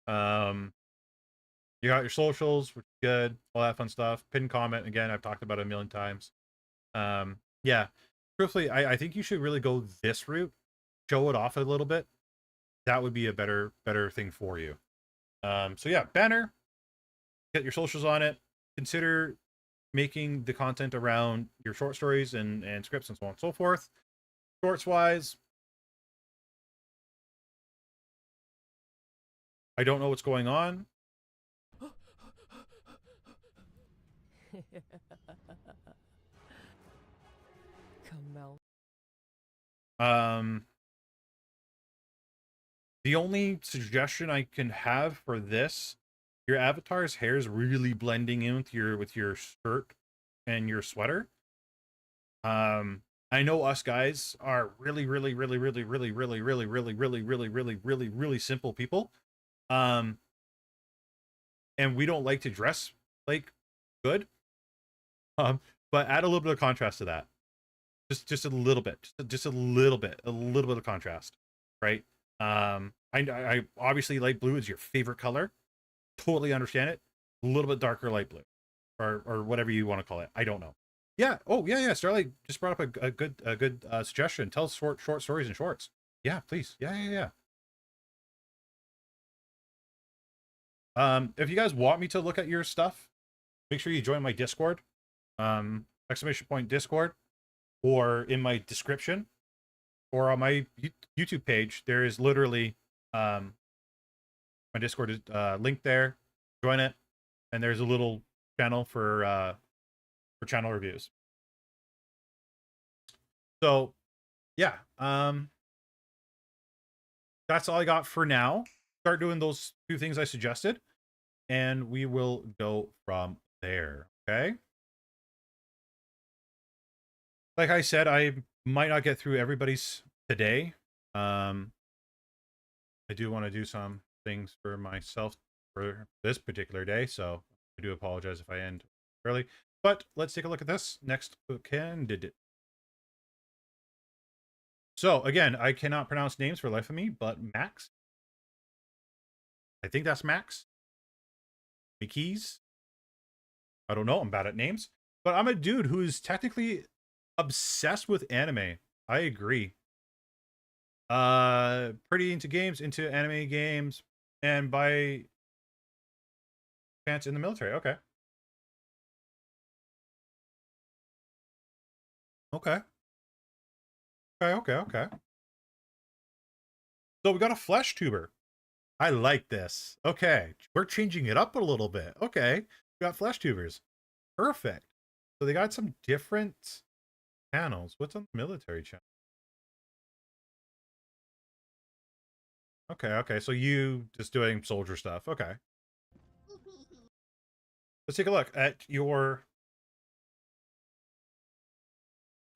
You got your socials, which is good, all that fun stuff. Pin comment, again, I've talked about it a million times. Yeah, truthfully, I think you should really go this route. Show it off a little bit. That would be a better thing for you. So yeah, banner, get your socials on it. Consider making the content around your short stories and scripts and so on and so forth. Shorts wise, I don't know what's going on. Kamel. The only suggestion I can have for this, your avatar's hair is really blending in with your shirt and your sweater. I know us guys are really simple people. And we don't like to dress like good. But add a little bit of contrast to that. Just a little bit. Just a little bit of contrast, right? I obviously light blue is your favorite color. Totally understand it. A little bit darker light blue, or whatever you want to call it. I don't know. Yeah. Oh yeah. Starlight just brought up a good suggestion. Tell us short stories in shorts. Yeah, please. Yeah. If you guys want me to look at your stuff, make sure you join my Discord. !Discord, or in my description, or on my YouTube page. There is literally my Discord is linked there. Join it, and there's a little channel for channel reviews. So yeah, that's all I got for now. Start doing those 2 things I suggested, and we will go from there. Okay. Like I said, I might not get through everybody's today. I do want to do some things for myself for this particular day, so I do apologize if I end early. But let's take a look at this next candidate. So again, I cannot pronounce names for the life of me, but Max. I think that's Max. Mickey's. I don't know. I'm bad at names, but I'm a dude who is technically obsessed with anime. I agree. Pretty into games, into anime games, and by chance in the military. Okay. Okay. So we got a flesh tuber. I like this. Okay, we're changing it up a little bit. Okay, we got flesh tubers. Perfect. So they got some different channels. What's on the military channel? Okay. So you just doing soldier stuff. Okay. Let's take a look at your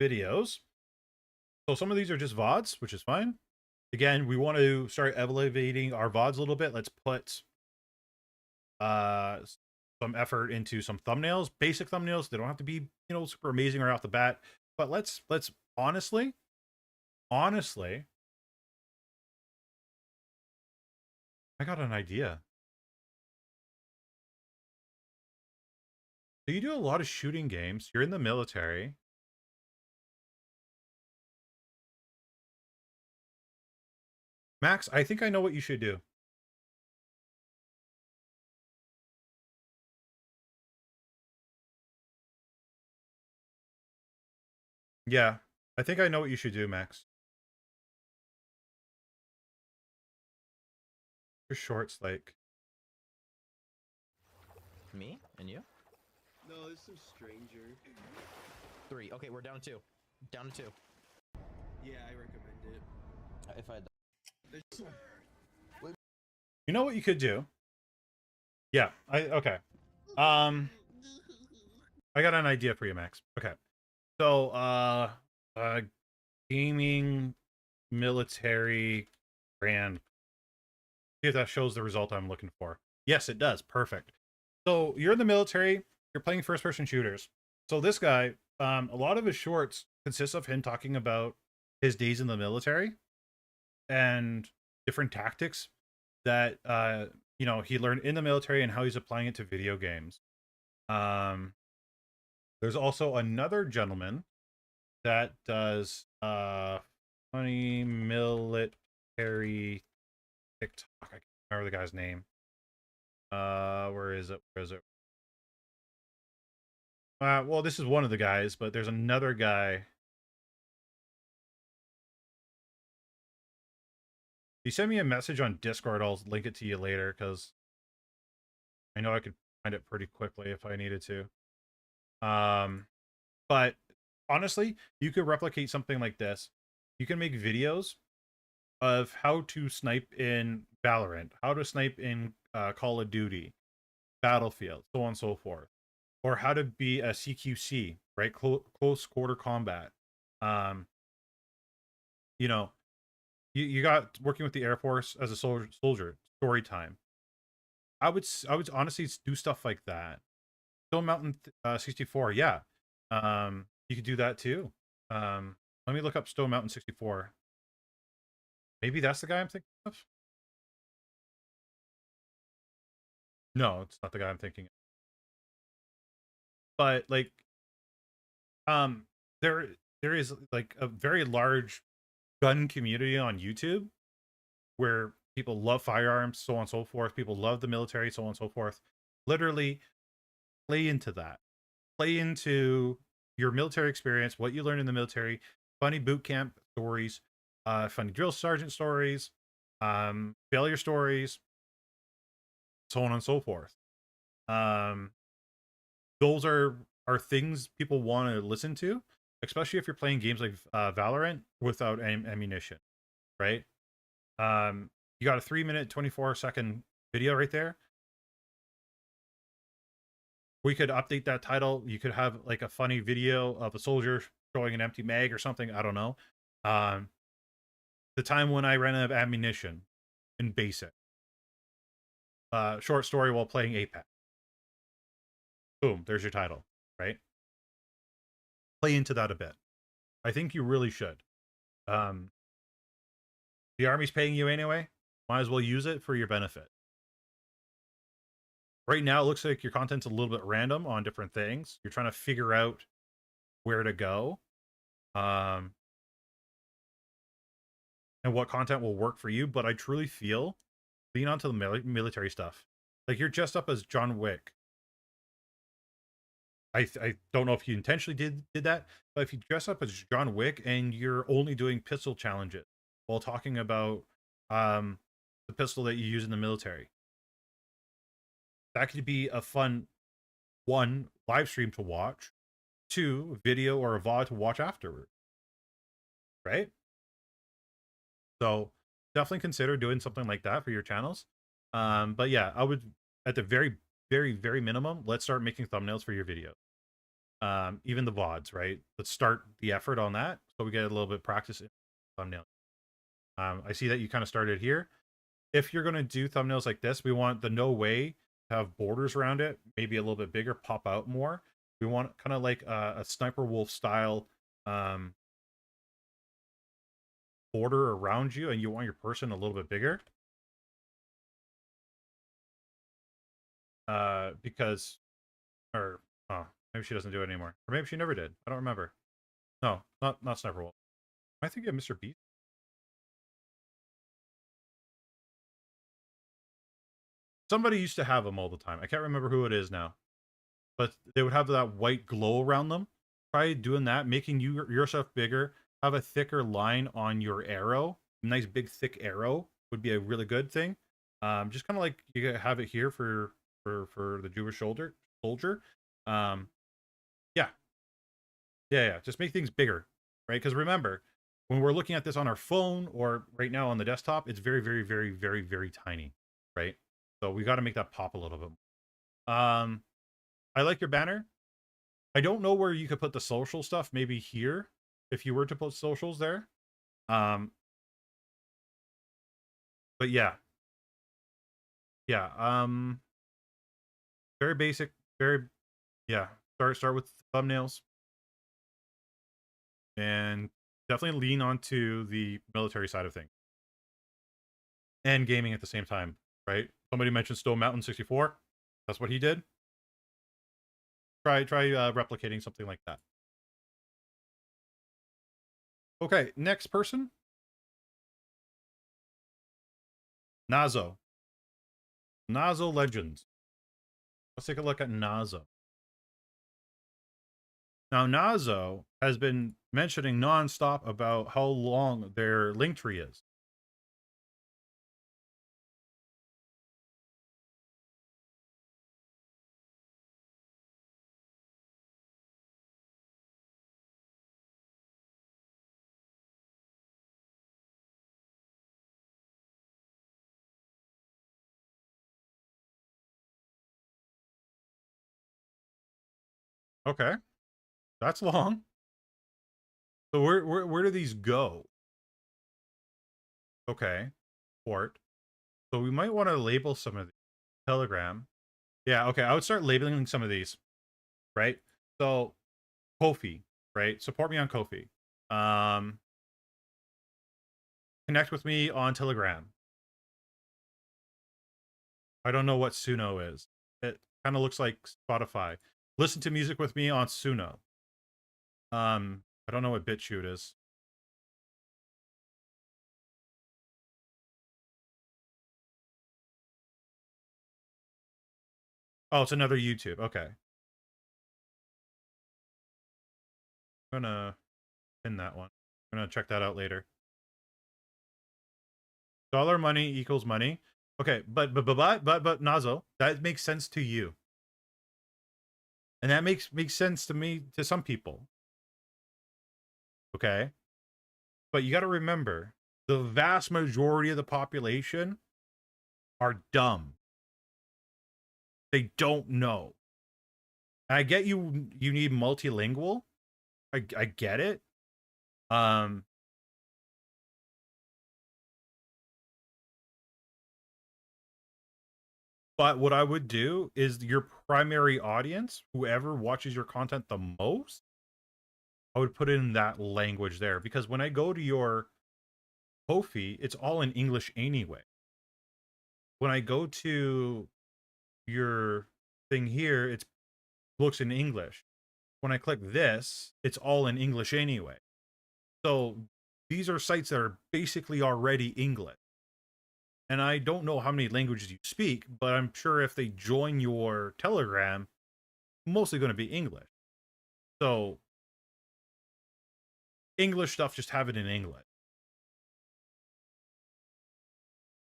videos. So some of these are just VODs, which is fine. Again, we want to start elevating our VODs a little bit. Let's put some effort into some thumbnails, basic thumbnails. They don't have to be, super amazing right off the bat. But let's honestly, I got an idea. So you do a lot of shooting games. You're in the military. Max, I think I know what you should do. Yeah, I think I know what you should do, Max. Your shorts, like. Me? And you? No, there's some stranger. 3. Okay, we're down to 2. Down to 2. Yeah, I recommend it. If I... You know what you could do? Yeah, okay. I got an idea for you, Max. Okay. So, gaming, military, brand. See if that shows the result I'm looking for. Yes, it does. Perfect. So you're in the military. You're playing first-person shooters. So this guy, a lot of his shorts consist of him talking about his days in the military and different tactics that he learned in the military and how he's applying it to video games. There's also another gentleman that does funny military TikTok. I can't remember the guy's name. Where is it? Where is it? Well, this is one of the guys, but there's another guy. You send me a message on Discord, I'll link it to you later because I know I could find it pretty quickly if I needed to. But honestly, you could replicate something like this. You can make videos of how to snipe in Valorant, how to snipe in Call of Duty, Battlefield, so on and so forth, or how to be a CQC, right? Close quarter combat. You got working with the Air Force as a soldier story time. I would honestly do stuff like that. Stone Mountain 64, yeah. You could do that too. Let me look up Stone Mountain 64. Maybe that's the guy I'm thinking of. No, it's not the guy I'm thinking of. But like, there is like a very large gun community on YouTube where people love firearms, so on and so forth. People love the military, so on and so forth. Literally play into that. Play into your military experience, what you learned in the military, funny boot camp stories, funny drill sergeant stories, failure stories, so on and so forth. Those are things people want to listen to, especially if you're playing games like Valorant without ammunition, right? You got a 3-minute, 24-second video right there. We could update that title. You could have like a funny video of a soldier throwing an empty mag or something. I don't know. The time when I ran out of ammunition in basic. Short story while playing Apex. Boom, there's your title, right? Play into that a bit. I think you really should. The Army's paying you anyway. Might as well use it for your benefit. Right now, it looks like your content's a little bit random on different things. You're trying to figure out where to go. And what content will work for you. But I truly feel lean onto the military stuff. Like you're dressed up as John Wick. I don't know if you intentionally did that, but if you dress up as John Wick and you're only doing pistol challenges while talking about the pistol that you use in the military, that could be a fun 1 live stream to watch, 2 video or a VOD to watch afterward, right? So definitely consider doing something like that for your channels. But yeah, I would at the very, very, very minimum, let's start making thumbnails for your video. Even the VODs, right? Let's start the effort on that so we get a little bit of practice in thumbnail. I see that you kind of started here. If you're going to do thumbnails like this, we want the no way to have borders around it, maybe a little bit bigger, pop out more. We want kind of like a Sniper Wolf style border around you, and you want your person a little bit bigger. Because, or, oh, maybe she doesn't do it anymore. Or maybe she never did. I don't remember. No, not Sniper Wolf. I think of Mr. Beast. Somebody used to have them all the time. I can't remember who it is now. But they would have that white glow around them. Try doing that, making yourself bigger. Have a thicker line on your arrow. A nice big thick arrow would be a really good thing. Just kind of like you have it here for the Jewish soldier. Yeah. Just make things bigger, right? Because remember, when we're looking at this on our phone or right now on the desktop, it's very, very, very, very, very tiny, right? So we got to make that pop a little bit. I like your banner. I don't know where you could put the social stuff. Maybe here, if you were to put socials there. But yeah. Yeah. Very basic. Very, yeah. Start with thumbnails. And definitely lean onto the military side of things. And gaming at the same time, right? Somebody mentioned Stone Mountain 64. That's what he did. Try replicating something like that. Okay, next person. Nazo. Nazo Legends. Let's take a look at Nazo. Now, Nazo has been mentioning nonstop about how long their link tree is. Okay, that's long. So where do these go? Okay, port. So we might want to label some of these. Telegram. Yeah, okay, I would start labeling some of these, right? So Kofi, right? Support me on Kofi. Connect with me on Telegram. I don't know what Suno is. It kind of looks like Spotify. Listen to music with me on Suno. I don't know what BitChute is. Oh, it's another YouTube. Okay. I'm gonna pin that one. I'm gonna check that out later. Dollar money equals money. Okay, but Nazo, that makes sense to you. And that makes sense to me, to some people. Okay? But you got to remember, the vast majority of the population are dumb. They don't know. And I get you need multilingual. I get it. But what I would do is your primary audience, whoever watches your content the most, I would put in that language there. Because when I go to your Kofi, it's all in English anyway. When I go to your thing here, it looks in English. When I click this, it's all in English anyway. So these are sites that are basically already English. And I don't know how many languages you speak, but I'm sure if they join your Telegram, mostly going to be English. So English stuff, just have it in English.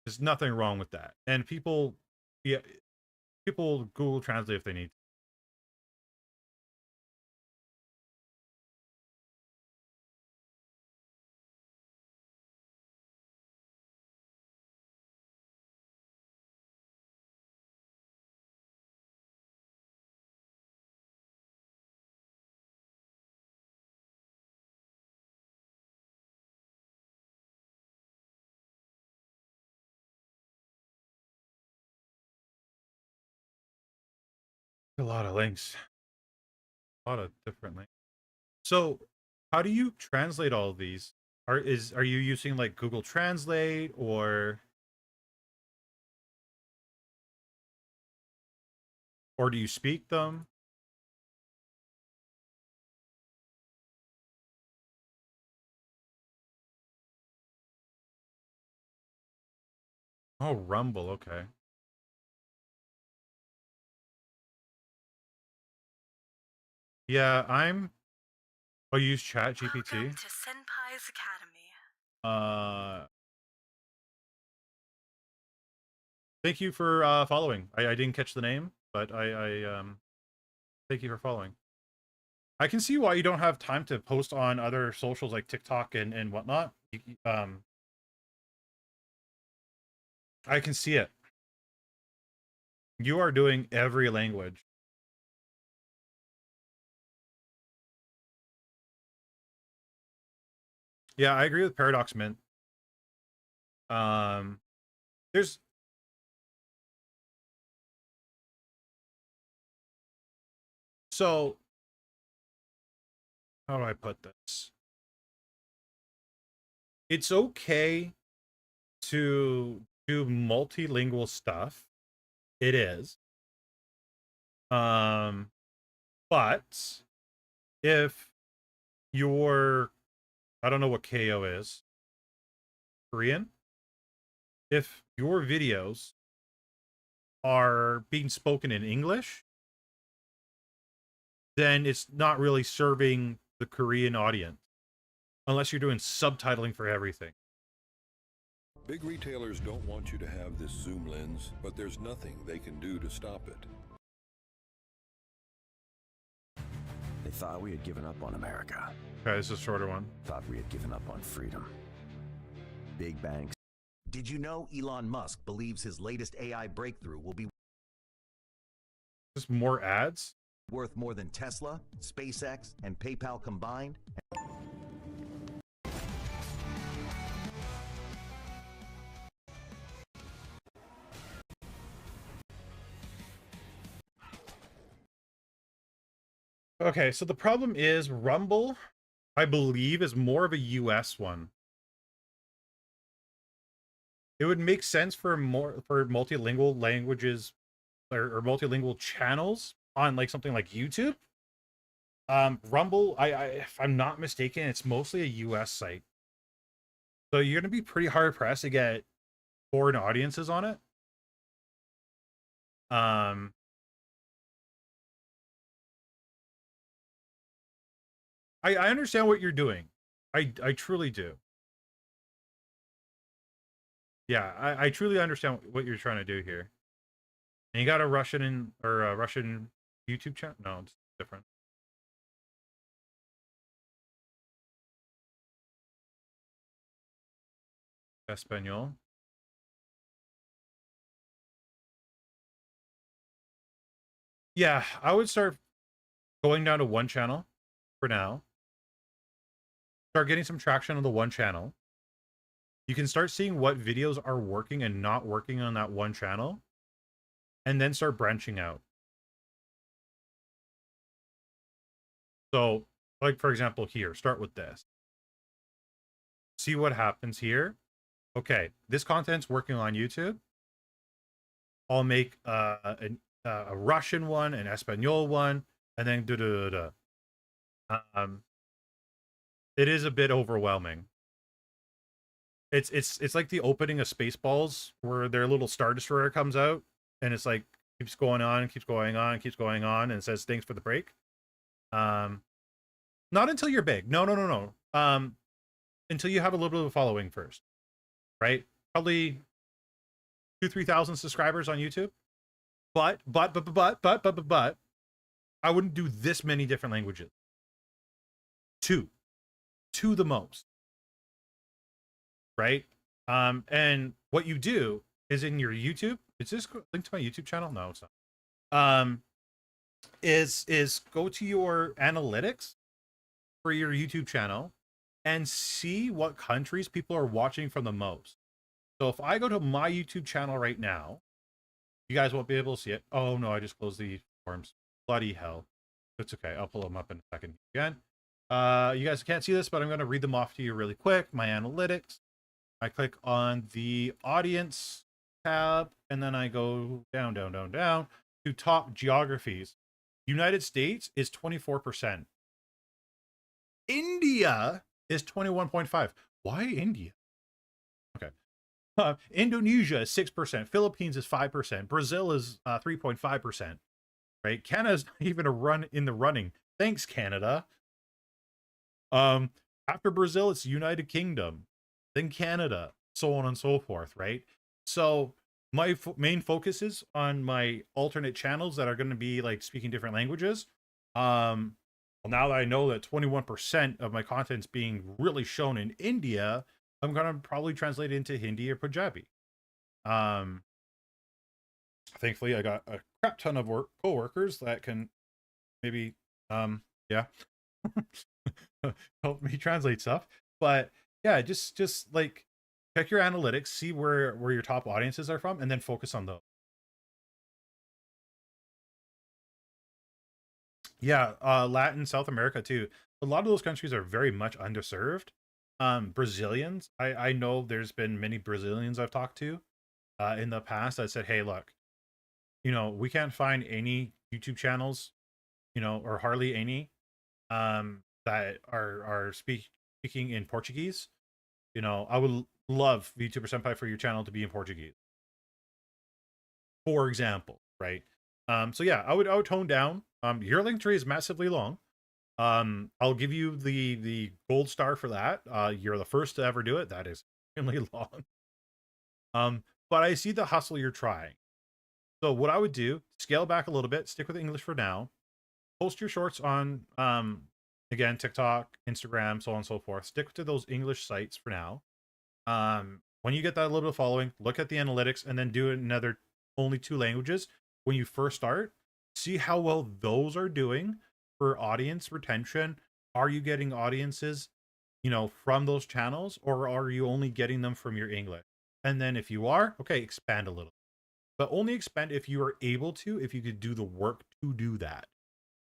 There's nothing wrong with that. And people, yeah, people Google Translate if they need. A lot of links. A lot of different links. So how do you translate all of these? Are you using like Google Translate or do you speak them? Oh, Rumble, okay. Yeah, I'll use Chat GPT. Welcome to Senpai's Academy. Thank you for following. I didn't catch the name, but I thank you for following. I can see why you don't have time to post on other socials like TikTok and whatnot. I can see it. You are doing every language. Yeah, I agree with Paradox Mint. There's so how do I put this? It's okay to do multilingual stuff. It is. But if you're, I don't know what KO is, Korean. If your videos are being spoken in English, then it's not really serving the Korean audience unless you're doing subtitling for everything. Big retailers don't want you to have this zoom lens, but there's nothing they can do to stop it. They thought we had given up on America. Okay, this is a shorter one. Thought we had given up on freedom. Big banks. Did you know Elon Musk believes his latest AI breakthrough will be Just more ads? worth more than Tesla, SpaceX, and PayPal combined? Okay, so the problem is Rumble, I believe, is more of a US one. It would make sense for multilingual languages or multilingual channels on like something like YouTube. Rumble, if I'm not mistaken, it's mostly a US site. So you're gonna be pretty hard pressed to get foreign audiences on it. I understand what you're doing. I truly do. Yeah, I truly understand what you're trying to do here. And you got a Russian Russian YouTube channel? No, it's different. Espanol. Yeah, I would start going down to one channel for now. Start getting some traction on the one channel. You can start seeing what videos are working and not working on that one channel, and then start branching out. So, like for example here, start with this. See what happens here. Okay, this content's working on YouTube. I'll make a Russian one, an Espanol one, and then it is a bit overwhelming. It's like the opening of Spaceballs, where their little Star Destroyer comes out, and it's like keeps going on and keeps going on and keeps going on, and it says thanks for the break. Not until you're big. No. Until you have a little bit of a following first, right? Probably 2,000-3,000 subscribers on YouTube. But I wouldn't do this many different languages. Two the most. Right? And what you do is in your YouTube, is this linked to my YouTube channel? No, it's not. Is go to your analytics for your YouTube channel and see what countries people are watching from the most. So if I go to my YouTube channel right now, you guys won't be able to see it. Oh no, I just closed the forms. Bloody hell. It's okay. I'll pull them up in a second again. You guys can't see this, but I'm going to read them off to you really quick. My analytics. I click on the audience tab, and then I go down to top geographies. United States is 24%. India is 21.5%. Why India? Okay. Indonesia is 6%. Philippines is 5%. Brazil is 3.5%. Right? Canada's not even in the running. Thanks, Canada. After Brazil, it's United Kingdom, then Canada, so on and so forth, right? So my main focus is on my alternate channels that are going to be like speaking different languages. Well, now that I know that 21% of my content's being really shown in India, I'm going to probably translate it into Hindi or Punjabi. Thankfully, I got a crap ton of co-workers that can maybe, yeah, help me translate stuff. But yeah, just like check your analytics, see where your top audiences are from, and then focus on those. Yeah, Latin, South America too. A lot of those countries are very much underserved. Brazilians, I know there's been many Brazilians I've talked to in the past that said, hey, look, you know, we can't find any YouTube channels, you know, or hardly any that are speaking in Portuguese. You know, I would love VTuber Senpai for your channel to be in Portuguese, for example, right? So yeah, I would tone down. Your link tree is massively long. I'll give you the gold star for that. You're the first to ever do it. That is extremely long. But I see the hustle you're trying. So what I would do, scale back a little bit, stick with English for now. Post your shorts on again, TikTok, Instagram, so on and so forth. Stick to those English sites for now. When you get that little bit of following, look at the analytics and then do another only 2 languages when you first start. See how well those are doing for audience retention. Are you getting audiences, you know, from those channels, or are you only getting them from your English? And then if you are, okay, expand a little. But only expand if you are able to, if you could do the work to do that,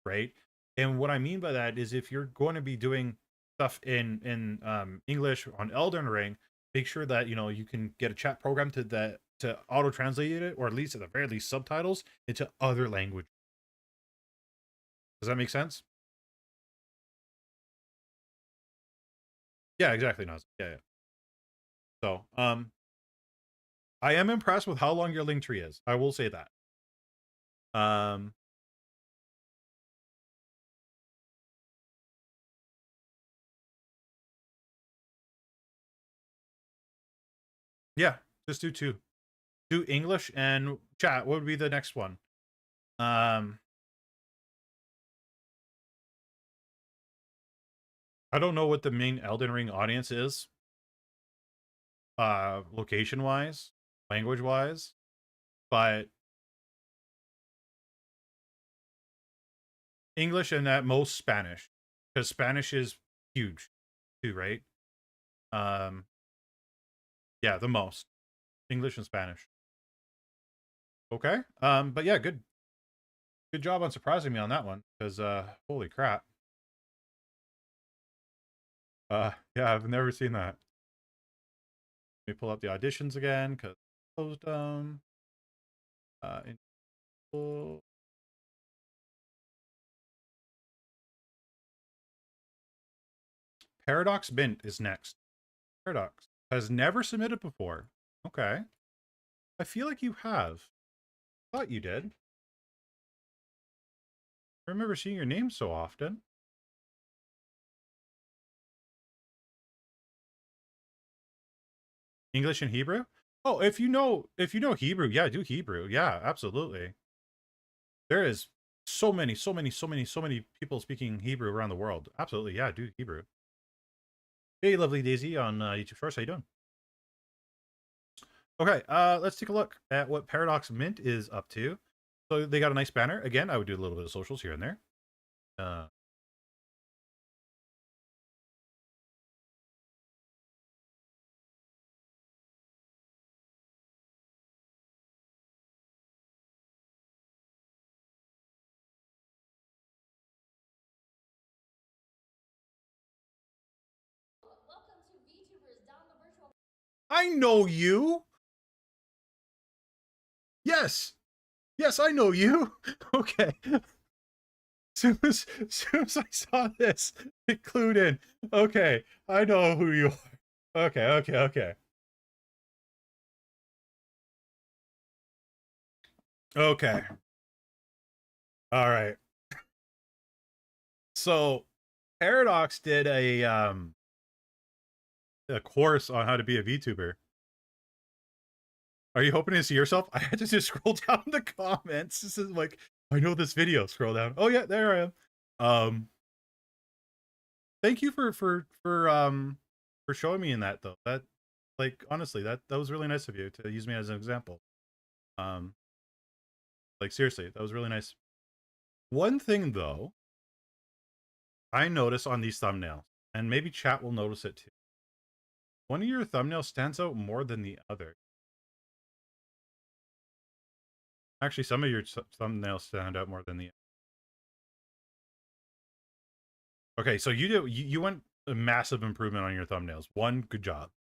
right? And what I mean by that is if you're going to be doing stuff in English on Elden Ring, make sure that, you know, you can get a chat program to auto translate it, or at least at the very least subtitles into other language. Does that make sense? Yeah, exactly, Naz. Yeah. So, I am impressed with how long your link tree is. I will say that. Yeah, just do 2. Do English and chat. What would be the next one? I don't know what the main Elden Ring audience is. Location wise, language wise, but English and at most Spanish, because Spanish is huge too, right? Yeah, the most English and Spanish. Okay. But yeah, good job on surprising me on that one, because holy crap. Yeah, I've never seen that. Let me pull up the auditions again, because closed them. Paradox Mint is next. Paradox has never submitted before. Okay. I feel like you have. Thought you did. I remember seeing your name so often. English and Hebrew? Oh, if you know Hebrew, yeah, do Hebrew. Yeah, absolutely. There is so many people speaking Hebrew around the world. Absolutely, yeah, do Hebrew. Hey, lovely Daisy on YouTube Shorts. How you doing? Okay, let's take a look at what Paradox Mint is up to. So they got a nice banner. Again, I would do a little bit of socials here and there. Welcome to VTubers down the virtual. I know you. Yes. Yes, I know you. Okay. Soon as I saw this, it clued in. Okay, I know who you are. Okay. Okay. All right. So, Paradox did a course on how to be a VTuber. Are you hoping to see yourself? I had to just scroll down the comments. This is like, I know this video. Scroll down. Oh yeah, there I am. Thank you for showing me in that though. That, like, honestly, that was really nice of you to use me as an example. Like, seriously, that was really nice. One thing though, I notice on these thumbnails, and maybe chat will notice it too. one of your thumbnails stands out more than the other. Actually, some of your thumbnails stand out more than the other. Okay, so you went a massive improvement on your thumbnails. One, good job.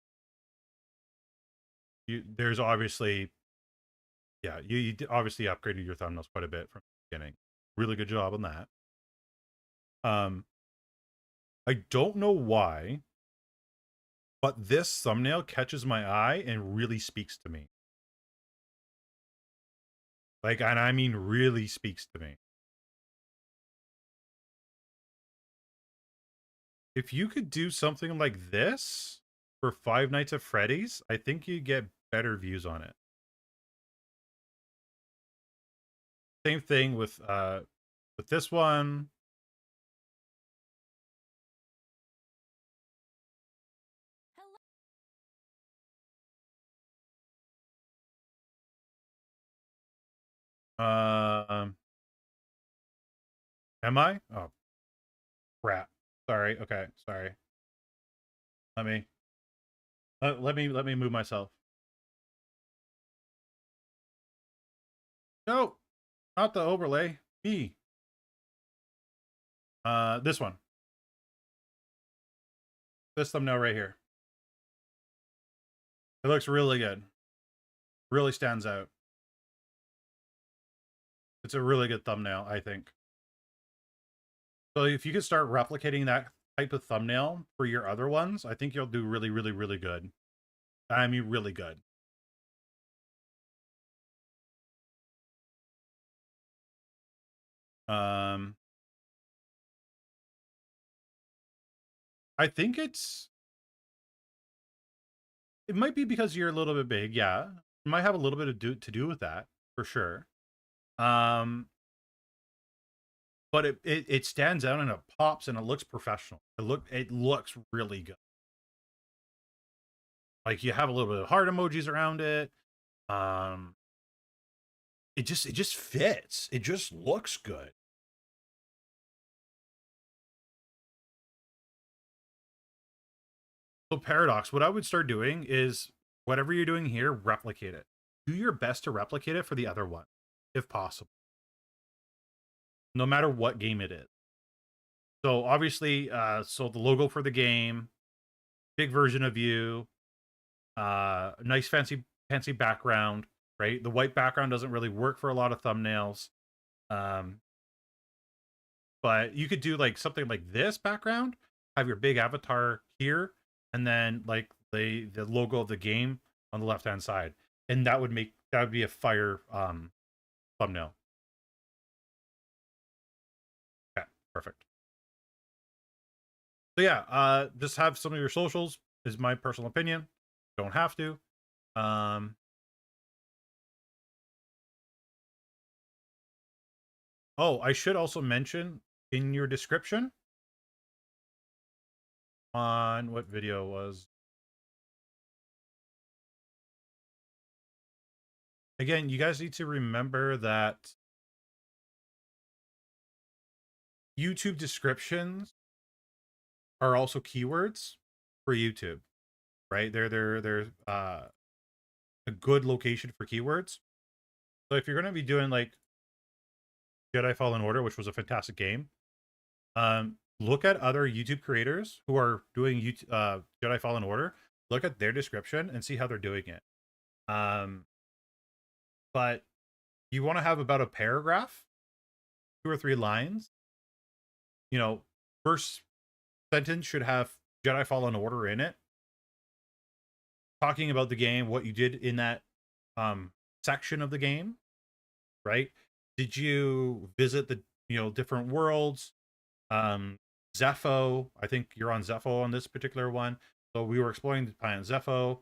There's obviously, yeah, you obviously upgraded your thumbnails quite a bit from the beginning. Really good job on that. I don't know why, but this thumbnail catches my eye and really speaks to me. Like, and I mean really speaks to me. If you could do something like this for Five Nights at Freddy's, I think you get better views on it. Same thing with this one. Am I? Oh, crap. Sorry. Okay, sorry. Let me move myself. No, not the overlay. Me. This one. This thumbnail right here. It looks really good. Really stands out. It's a really good thumbnail, I think. So if you could start replicating that type of thumbnail for your other ones, I think you'll do really, really, really good. I mean, really good. I think it might be because you're a little bit big, yeah. It might have a little bit of to do with that, for sure. But it stands out and it pops and it looks professional. It looks really good. Like, you have a little bit of heart emojis around it. It just fits. It just looks good. So Paradox, what I would start doing is whatever you're doing here, replicate it. Do your best to replicate it for the other one, if possible. No matter what game it is. So obviously, so the logo for the game, big version of you, nice fancy background, right? The white background doesn't really work for a lot of thumbnails. But you could do like something like this background, have your big avatar here, and then like the logo of the game on the left hand side, and that would be a fire thumbnail. Okay, perfect. So yeah, just have some of your socials, is my personal opinion. Don't have to. Oh, I should also mention in your description on what video was. Again, you guys need to remember that YouTube descriptions are also keywords for YouTube, right? They're a good location for keywords. So if you're going to be doing like Jedi Fallen Order, which was a fantastic game, look at other YouTube creators who are doing Jedi Fallen Order. Look at their description and see how they're doing it. But you want to have about a paragraph, 2 or 3 lines. You know, first sentence should have Jedi Fallen Order in it, talking about the game, what you did in that section of the game, right? Did you visit the different worlds? Zepho, I think you're on Zepho on this particular one. So we were exploring the planet Zepho.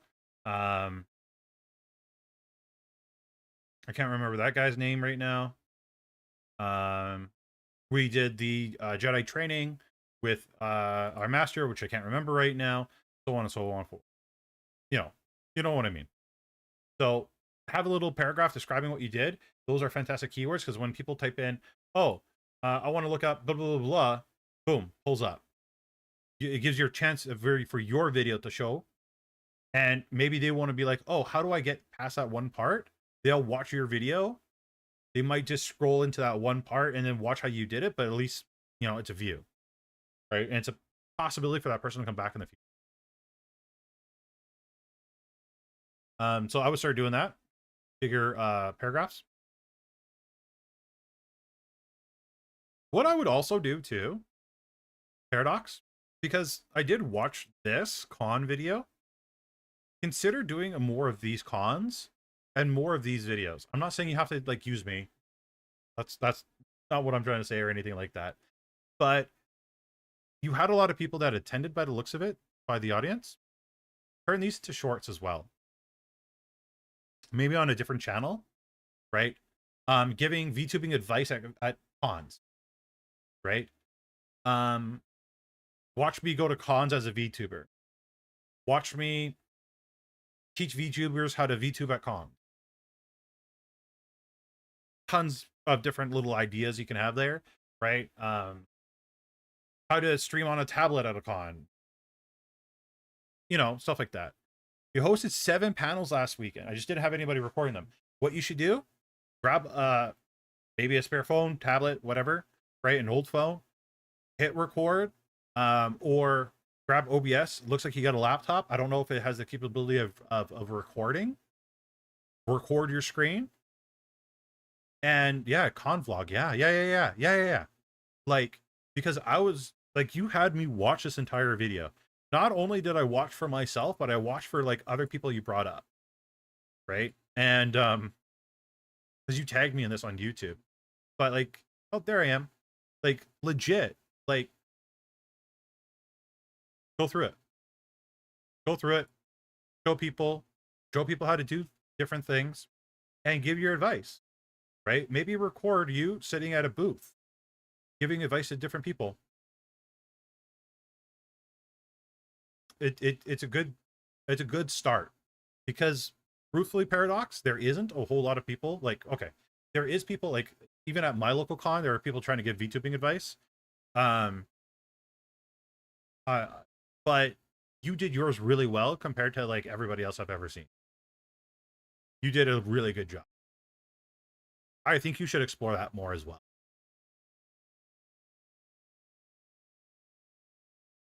I can't remember that guy's name right now. We did the Jedi training with our master, which I can't remember right now. So on and so on. You know what I mean. So have a little paragraph describing what you did. Those are fantastic keywords because when people type in, oh, I want to look up blah, blah, blah, blah, boom, pulls up. It gives you a chance for your video to show And maybe they want to be like, oh, how do I get past that one part? They'll watch your video. They might just scroll into that one part and then watch how you did it, but at least, you know, it's a view, right? And it's a possibility for that person to come back in the future. So I would start doing that. Bigger paragraphs. What I would also do too, Paradox, because I did watch this con video, consider doing more of these cons and more of these videos. I'm not saying you have to like use me. That's not what I'm trying to say or anything like that. But you had a lot of people that attended by the looks of it, by the audience. Turn these to shorts as well. Maybe on a different channel, right? Giving VTubing advice at cons, right? Watch me go to cons as a VTuber. Watch me teach VTubers how to VTube at cons. Tons of different little ideas you can have there, right? How to stream on a tablet at a con. You know, stuff like that. You hosted 7 panels last weekend. I just didn't have anybody recording them. What you should do, grab maybe a spare phone, tablet, whatever, right? An old phone, hit record, or grab OBS. Looks like you got a laptop. I don't know if it has the capability of recording. Record your screen. And yeah, con vlog. Yeah. Like, because I was like, you had me watch this entire video. Not only did I watch for myself, but I watched for like other people you brought up, right? And because you tagged me in this on YouTube, but like, oh, there I am, like legit, like go through it, show people how to do different things, and give your advice, right? Maybe record you sitting at a booth, giving advice to different people. It's a good start, because truthfully, Paradox, there isn't a whole lot of people like, okay, there is people like, even at my local con, there are people trying to give VTubing advice. But you did yours really well compared to like everybody else I've ever seen. You did a really good job. I think you should explore that more as well.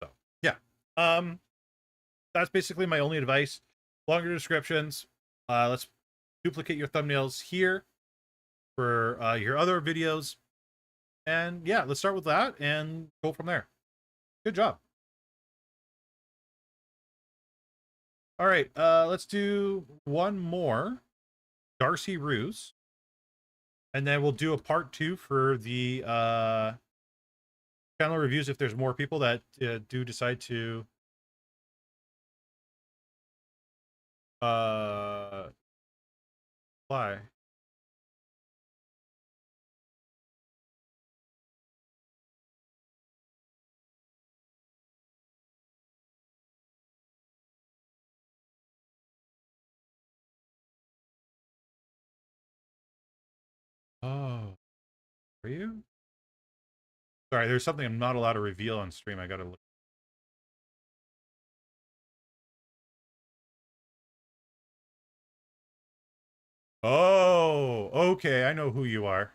So yeah. That's basically my only advice. Longer descriptions. Let's duplicate your thumbnails here for your other videos. And yeah, let's start with that and go from there. Good job. All right, let's do one more. Darcy Ruse. And then we'll do a part 2 for the channel reviews if there's more people that do decide to apply. Oh, are you? Sorry, there's something I'm not allowed to reveal on stream. I gotta look. Oh, okay. I know who you are.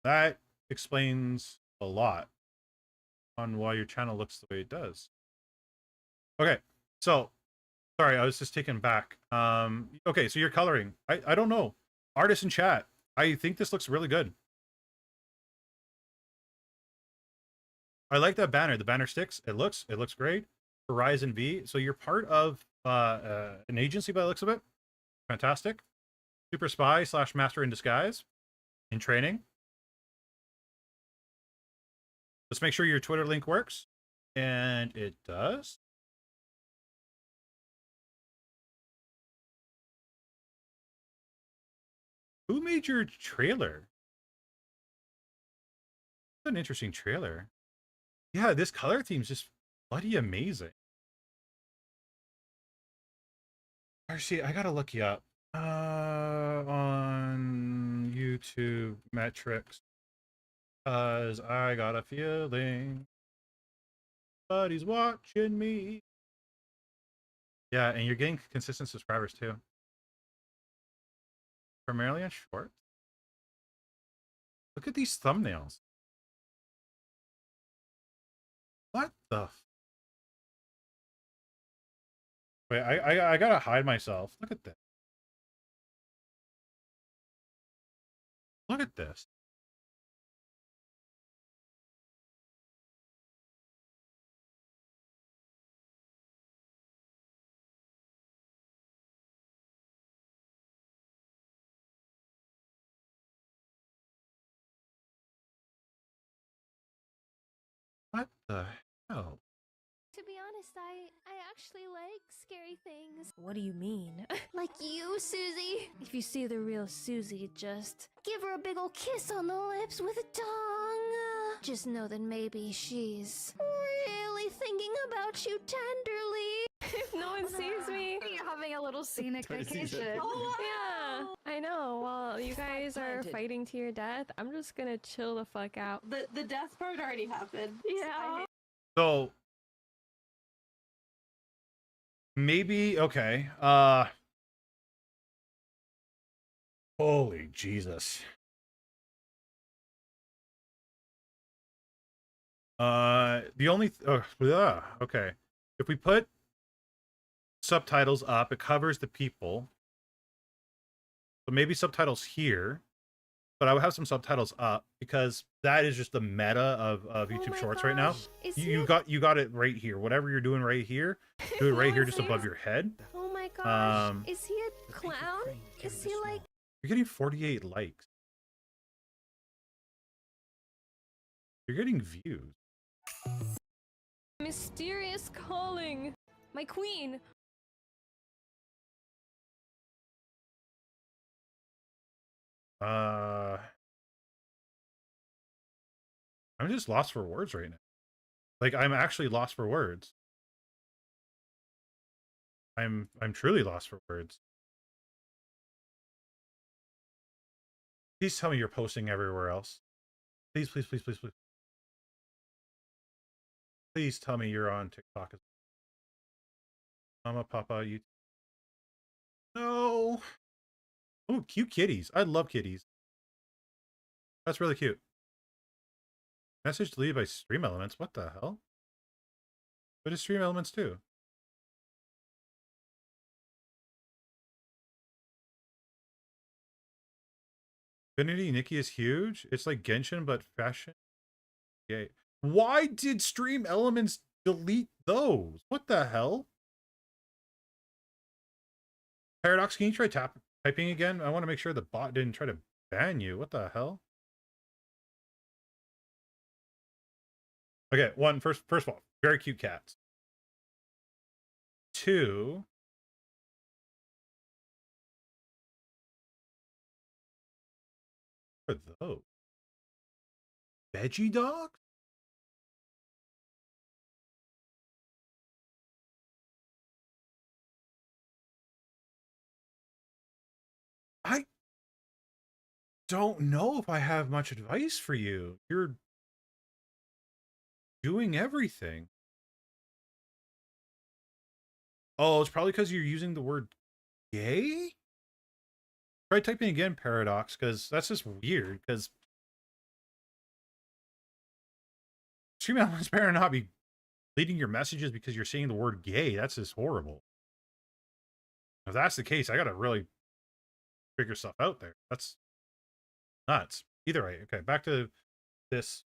That explains a lot on why your channel looks the way it does. Okay, so sorry, I was just taken back. Okay, so you're coloring. I don't know. Artist in chat. I think this looks really good. I like that banner. The banner sticks. It looks great. Horizon V. So you're part of an agency by the looks of it. Fantastic. Super spy / master in disguise in training. Let's make sure your Twitter link works. And it does. Who made your trailer? That's an interesting trailer. Yeah, this color theme's just bloody amazing. Actually, I gotta look you up on YouTube metrics, cause I got a feeling somebody's watching me. Yeah, and you're getting consistent subscribers too. Primarily on short. Look at these thumbnails. What the? Wait, I gotta hide myself. Look at this. Look at this. What the hell? To be honest, I actually like scary things. What do you mean? Like you, Susie. If you see the real Susie, just give her a big ol' kiss on the lips with a tongue. Just know that maybe she's really thinking about you tenderly. If no one sees me, You're having a little scenic Tony sees vacation. it. yeah, I know. While you guys are fighting to your death, I'm just gonna chill the fuck out. The death part already happened. Yeah. So maybe okay. Holy Jesus. The only okay. If we put subtitles up, it covers the people. So maybe subtitles here, but I would have some subtitles up because that is just the meta of YouTube Shorts right now. You got it right here. Whatever you're doing right here, do it right here, just above your head. Oh my gosh. Is he a clown? Is he like... You're getting 48 likes. You're getting views. Mysterious calling. My queen. I'm just lost for words right now. Like I'm actually lost for words. I'm truly lost for words. Please tell me you're posting everywhere else. Please, please, please, please, please. Please tell me you're on TikTok as well. Mama, Papa, you. No. Oh, cute kitties. I love kitties. That's really cute. Message deleted by Stream Elements. What the hell? What does Stream Elements do? Infinity Nikki is huge. It's like Genshin, but fashion. Yay. Why did Stream Elements delete those? What the hell? Paradox, can you try typing again? I want to make sure the bot didn't try to ban you. What the hell? Okay, first of all, very cute cats. 2, what are those? Veggie dogs? I don't know if I have much advice for you. You're doing everything. Oh, it's probably because you're using the word gay? Try typing again, Paradox, because that's just weird, because Stream Elements better not be deleting your messages because you're saying the word gay. That's just horrible. If that's the case, I gotta really figure stuff out there. That's nuts. Either way, okay, back to this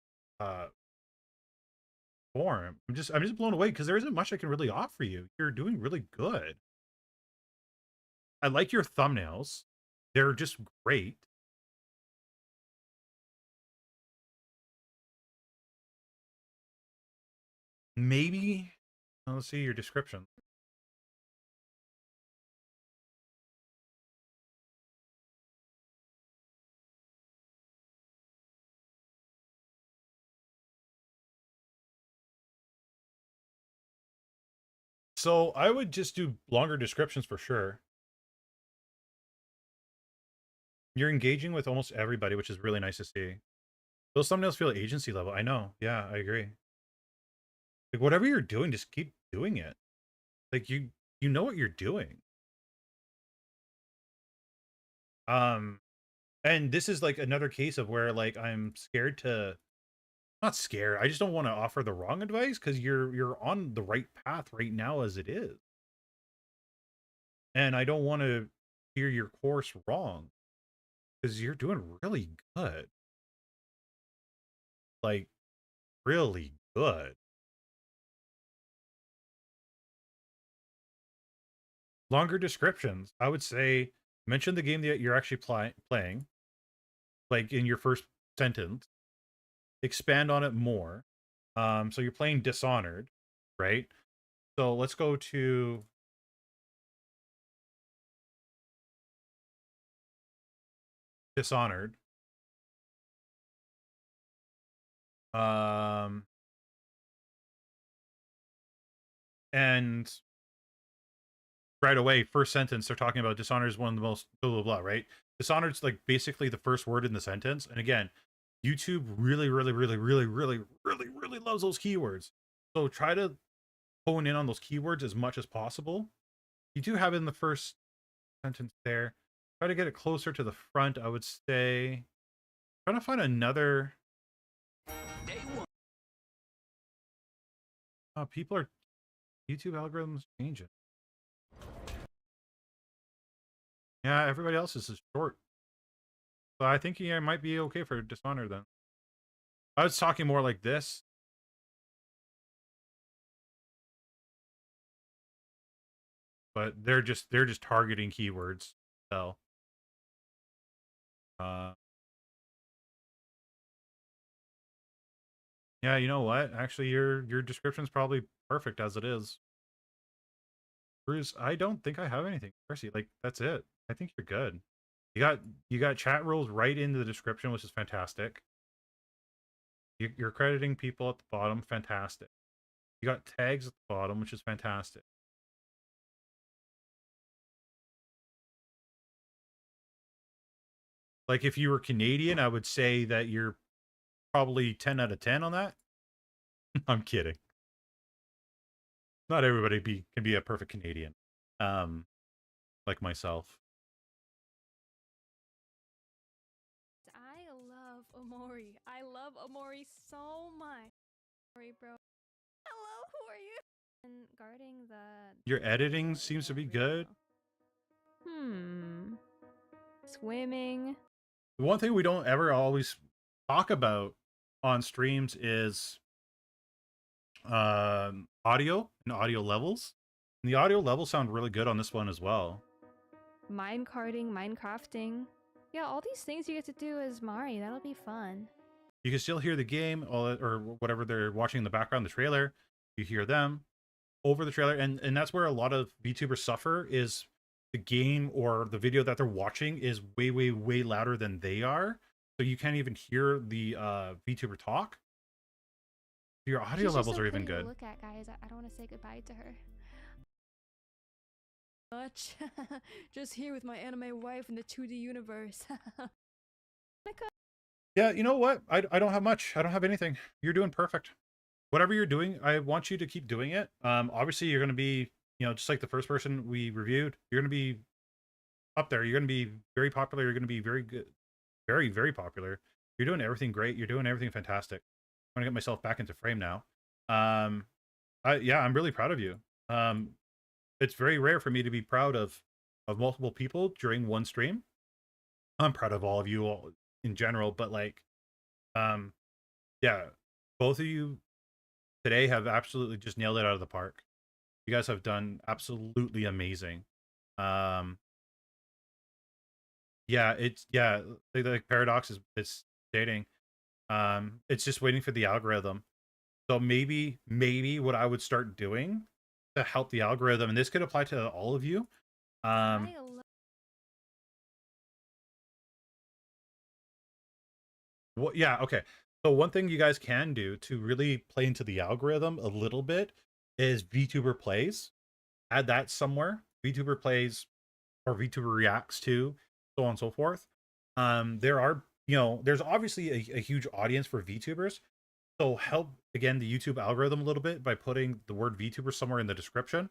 forum. I'm just blown away because there isn't much I can really offer you. You're doing really good. I like your thumbnails. They're just great. Maybe let's see your description. So I would just do longer descriptions for sure. You're engaging with almost everybody, which is really nice to see. Those thumbnails feel agency level. I know. Yeah, I agree. Like whatever you're doing, just keep doing it. Like you know what you're doing. And this is like another case of where like I'm scared to, not scared, I just don't want to offer the wrong advice, because you're on the right path right now as it is. And I don't want to steer your course wrong, because you're doing really good. Like, really good. Longer descriptions. I would say mention the game that you're actually playing, like in your first sentence. Expand on it more. So you're playing Dishonored, right? So let's go to Dishonored. And right away, first sentence, they're talking about Dishonored is one of the most blah blah blah, right? Dishonored's like basically the first word in the sentence. And again, YouTube really loves those keywords. So try to hone in on those keywords as much as possible. You do have it in the first sentence there. Try to get it closer to the front, I would say. Trying to find another. People are, YouTube algorithms changing. Yeah, everybody else is short. So I think it might be okay for Dishonored then. I was talking more like this. But they're just targeting keywords. So yeah, you know what? Actually, your description's probably perfect as it is. Bruce, I don't think I have anything. Percy, like that's it. I think you're good. You got chat rules right into the description, which is fantastic. You're crediting people at the bottom, fantastic. You got tags at the bottom, which is fantastic. Like if you were Canadian, I would say that you're probably 10 out of 10 on that. I'm kidding. Not everybody can be a perfect Canadian. Like myself. I love Omori. I love Omori so much. Omori, bro. Hello, who are you? And guarding the... Your editing seems to be good. Swimming. The one thing we don't ever always talk about on streams is audio and audio levels. And the audio levels sound really good on this one as well. Minecarting, Minecrafting. Yeah, all these things you get to do as Mari. That'll be fun. You can still hear the game or whatever they're watching in the background, the trailer. You hear them over the trailer. And that's where a lot of VTubers suffer, is the game or the video that they're watching is way louder than they are. So you can't even hear the VTuber talk. Your audio levels are even good. Look at, guys. I don't want to say goodbye to her. Much. Just here with my anime wife in the 2D universe. Yeah, you know what? I don't have much. I don't have anything. You're doing perfect. Whatever you're doing, I want you to keep doing it. Obviously, you're going to be, you know, just like the first person we reviewed, you're going to be up there. You're going to be very popular. You're going to be very good. Very popular. You're doing everything great. You're doing everything fantastic. I'm going to get myself back into frame now. Yeah, I'm really proud of you. It's very rare for me to be proud of multiple people during one stream. I'm proud of all of you all in general, but like, yeah, both of you today have absolutely just nailed it out of the park. You guys have done absolutely amazing. Yeah, like Paradox is stating, it's just waiting for the algorithm. So maybe what I would start doing to help the algorithm, and this could apply to all of you. Yeah, okay. So one thing you guys can do to really play into the algorithm a little bit is VTuber Plays. Add that somewhere. VTuber Plays or VTuber Reacts to, so on and so forth. There are, you know, there's obviously a huge audience for VTubers. So help, again, the YouTube algorithm a little bit by putting the word VTuber somewhere in the description.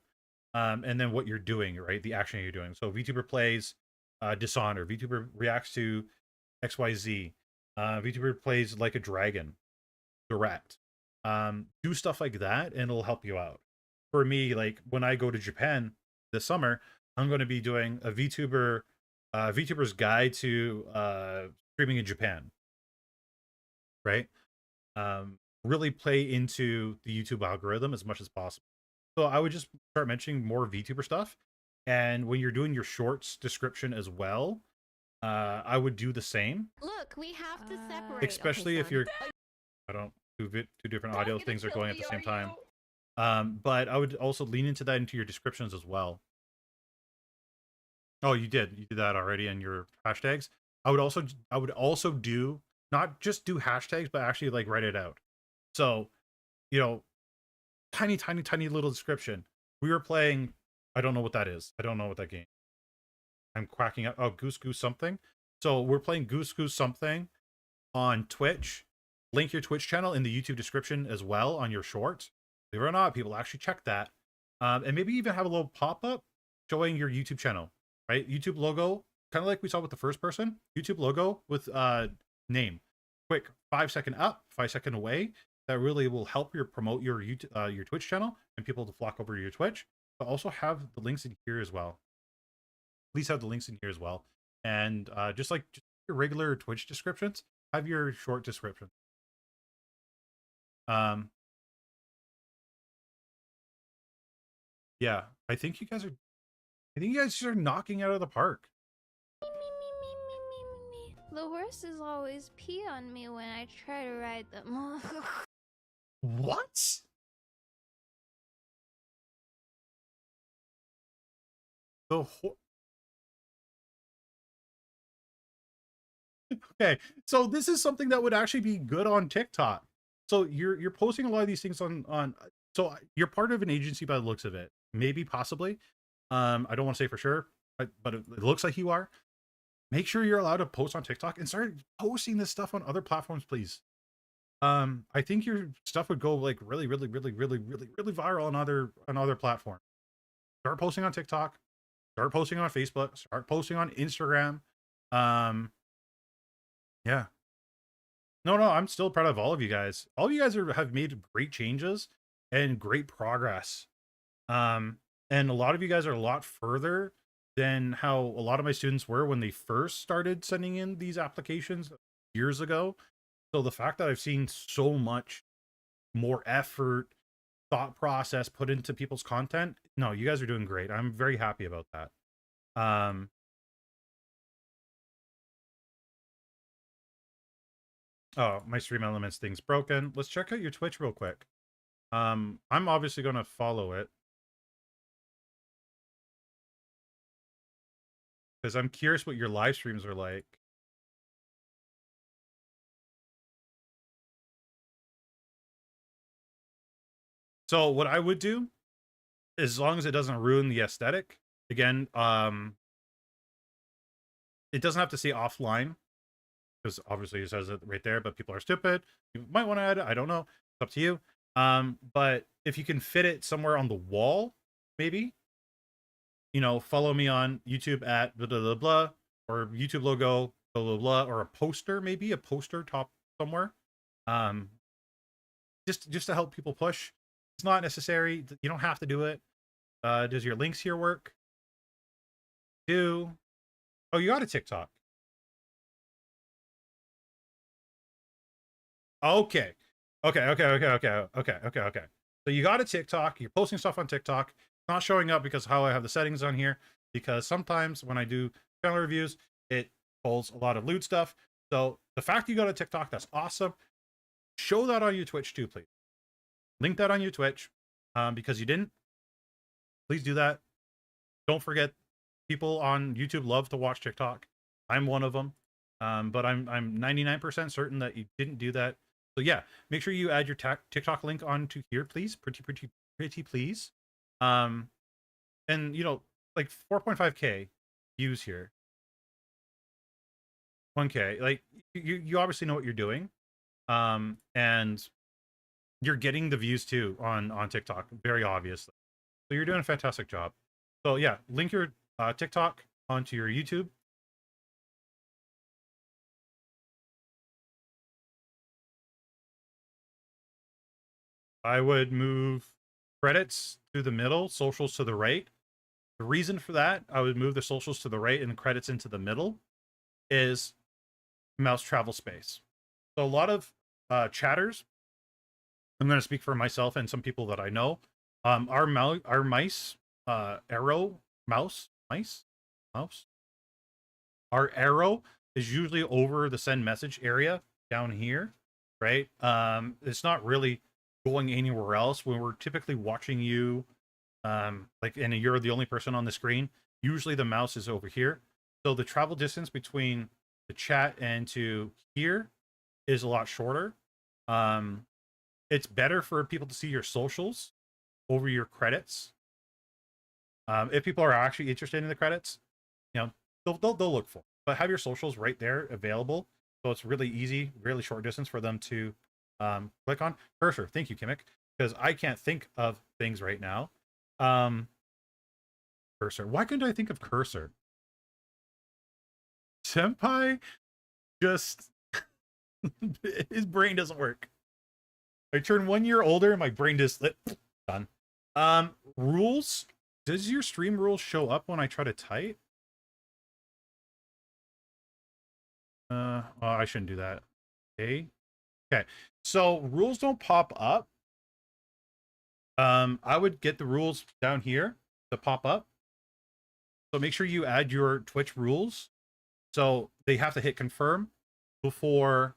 and then what you're doing, right? The action you're doing. So VTuber plays Dishonor. VTuber reacts to XYZ. VTuber plays Like a Dragon. Direct. Do stuff like that, and it'll help you out. For me, like when I go to Japan this summer, I'm going to be doing a VTuber's guide to streaming in Japan. Right? Really play into the YouTube algorithm as much as possible. So I would just start mentioning more VTuber stuff, and when you're doing your shorts description as well, I would do the same. Look, we have to separate. Especially if you're, I don't do two different audio things are going at the same time. But I would also lean into that into your descriptions as well. Oh, you did that already in your hashtags. I would also do not just do hashtags, but actually like write it out. So, you know, tiny little description. We were playing, I don't know what that is. I don't know what that game. I'm quacking up. Oh, Goose something. So we're playing Goose something on Twitch. Link your Twitch channel in the YouTube description as well on your shorts. Believe it or not, people actually check that. And maybe even have a little pop-up showing your YouTube channel, right? YouTube logo, kind of like we saw with the first person. YouTube logo with name. Quick 5-second up, 5-second away. That really will help promote your YouTube, your Twitch channel and people to flock over to your Twitch. But also have the links in here as well. Please have the links in here as well. And just like your regular Twitch descriptions, have your short description. Yeah, I think you guys are knocking out of the park. The horses always pee on me when I try to ride them. What? Okay, so this is something that would actually be good on TikTok. So you're posting a lot of these things on so you're part of an agency by the looks of it. Maybe possibly. I don't want to say for sure, but it looks like you are. Make sure you're allowed to post on TikTok and start posting this stuff on other platforms, please. I think your stuff would go like really viral on other platforms. Start posting on TikTok, start posting on Facebook, start posting on Instagram. Yeah. No, I'm still proud of all of you guys. All of you guys have made great changes and great progress. And a lot of you guys are a lot further than how a lot of my students were when they first started sending in these applications years ago. So the fact that I've seen so much more effort, thought process put into people's content, no, you guys are doing great. I'm very happy about that. Oh, my Stream Elements thing's broken. Let's check out your Twitch real quick. I'm obviously going to follow it, because I'm curious what your live streams are like. So what I would do, as long as it doesn't ruin the aesthetic, again, it doesn't have to say offline, because obviously it says it right there, but people are stupid. You might want to add it. I don't know. It's up to you. But if you can fit it somewhere on the wall, maybe, you know, follow me on YouTube at blah, blah, blah, blah, or YouTube logo, blah, blah, blah, or a poster, maybe a poster top somewhere. Just to help people push. It's not necessary. You don't have to do it. Does your links here work? Oh, you got a TikTok. Okay. So you got a TikTok. You're posting stuff on TikTok. It's not showing up because how I have the settings on here. Because sometimes when I do channel reviews, it pulls a lot of lewd stuff. So the fact you got a TikTok, that's awesome. Show that on your Twitch too, please. Link that on your Twitch, because you didn't. Please do that. Don't forget, people on YouTube love to watch TikTok. I'm one of them. But I'm 99% certain that you didn't do that. So yeah, make sure you add your TikTok link onto here, please. Pretty please. And you know, like 4.5K views here. 1K. Like you obviously know what you're doing. And you're getting the views too on TikTok, very obviously. So you're doing a fantastic job. So yeah, link your TikTok onto your YouTube. I would move credits to the middle, socials to the right. The reason for that, I would move the socials to the right and the credits into the middle, is mouse travel space. So a lot of chatters, I'm going to speak for myself and some people that I know. Our mice, arrow, mouse, our arrow is usually over the send message area down here, right? It's not really going anywhere else. When we're typically watching you, like, and you're the only person on the screen, usually the mouse is over here. So the travel distance between the chat and to here is a lot shorter. It's better for people to see your socials over your credits. If people are actually interested in the credits, you know, they'll look for it. But have your socials right there available, so it's really easy, really short distance for them to click on. Cursor, thank you, Kimmick, because I can't think of things right now. Cursor, why couldn't I think of cursor? Senpai just his brain doesn't work. I turn 1 year older and my brain just done. Rules, does your stream rules show up when I try to type? Well, I shouldn't do that. Okay. So rules don't pop up. I would get the rules down here to pop up. So make sure you add your Twitch rules. So they have to hit confirm before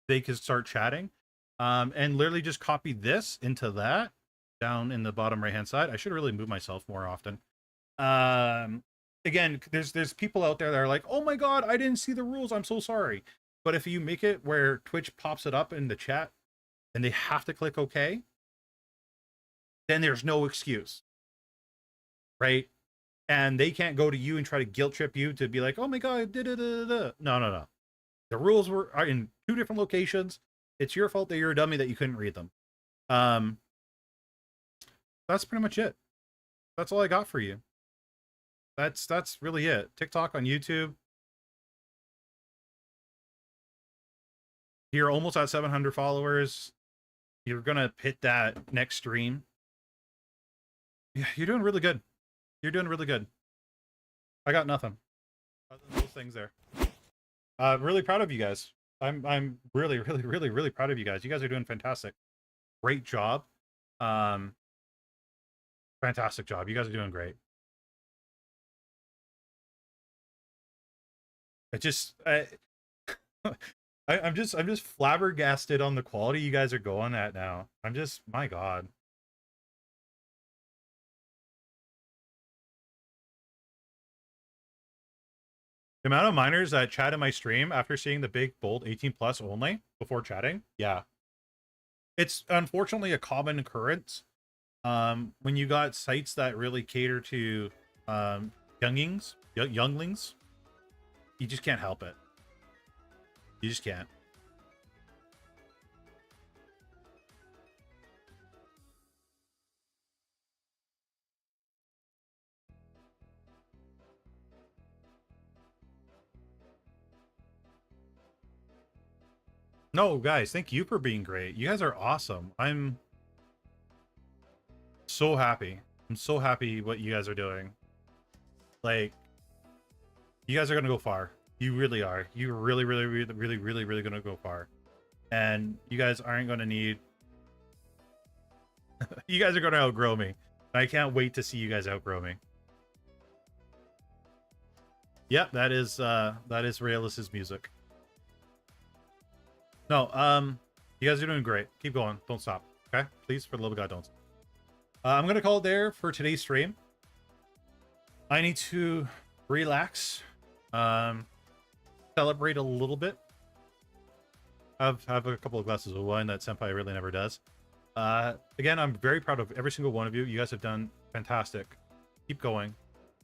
they can start chatting. And literally just copy this into that down in the bottom right hand side. I should really move myself more often. Again, there's people out there that are like, oh my god, I didn't see the rules, I'm so sorry. But if you make it where Twitch pops it up in the chat and they have to click OK, then there's no excuse, right? And they can't go to you and try to guilt trip you to be like, oh my god, no. The rules are in 2 different locations. It's your fault that you're a dummy that you couldn't read them. That's pretty much it. That's all I got for you. That's really it. TikTok, on YouTube. You're almost at 700 followers. You're gonna hit that next stream. Yeah, you're doing really good. You're doing really good. I got nothing other than those things there. Really proud of you guys. I'm really proud of you guys. You guys are doing fantastic. Great job. Fantastic job. You guys are doing great. I'm just flabbergasted on the quality you guys are going at now. My god. The amount of minors that chat in my stream after seeing the big bold 18 plus only before chatting, yeah, it's unfortunately a common occurrence. When you got sites that really cater to younglings, you just can't help it. You just can't. No, guys, thank you for being great. You guys are awesome. I'm so happy. I'm so happy what you guys are doing. Like, you guys are gonna go far. You really are. You're really gonna go far. And you guys aren't gonna need you guys are gonna outgrow me. I can't wait to see you guys outgrow me. Yep, that is Realis's music. No, you guys are doing great. Keep going. Don't stop. Okay? Please, for the love of God, don't stop. I'm gonna call it there for today's stream. I need to relax, celebrate a little bit. Have a couple of glasses of wine that Senpai really never does. Again, I'm very proud of every single one of you. You guys have done fantastic. Keep going.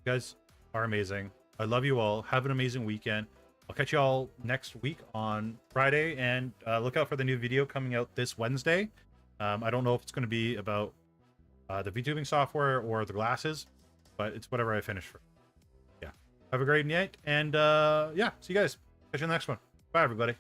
You guys are amazing. I love you all. Have an amazing weekend. I'll catch you all next week on Friday, and look out for the new video coming out this Wednesday. I don't know if it's going to be about the VTubing software or the glasses, but it's whatever I finish for. Yeah. Have a great night, and yeah, see you guys. Catch you in the next one. Bye, everybody.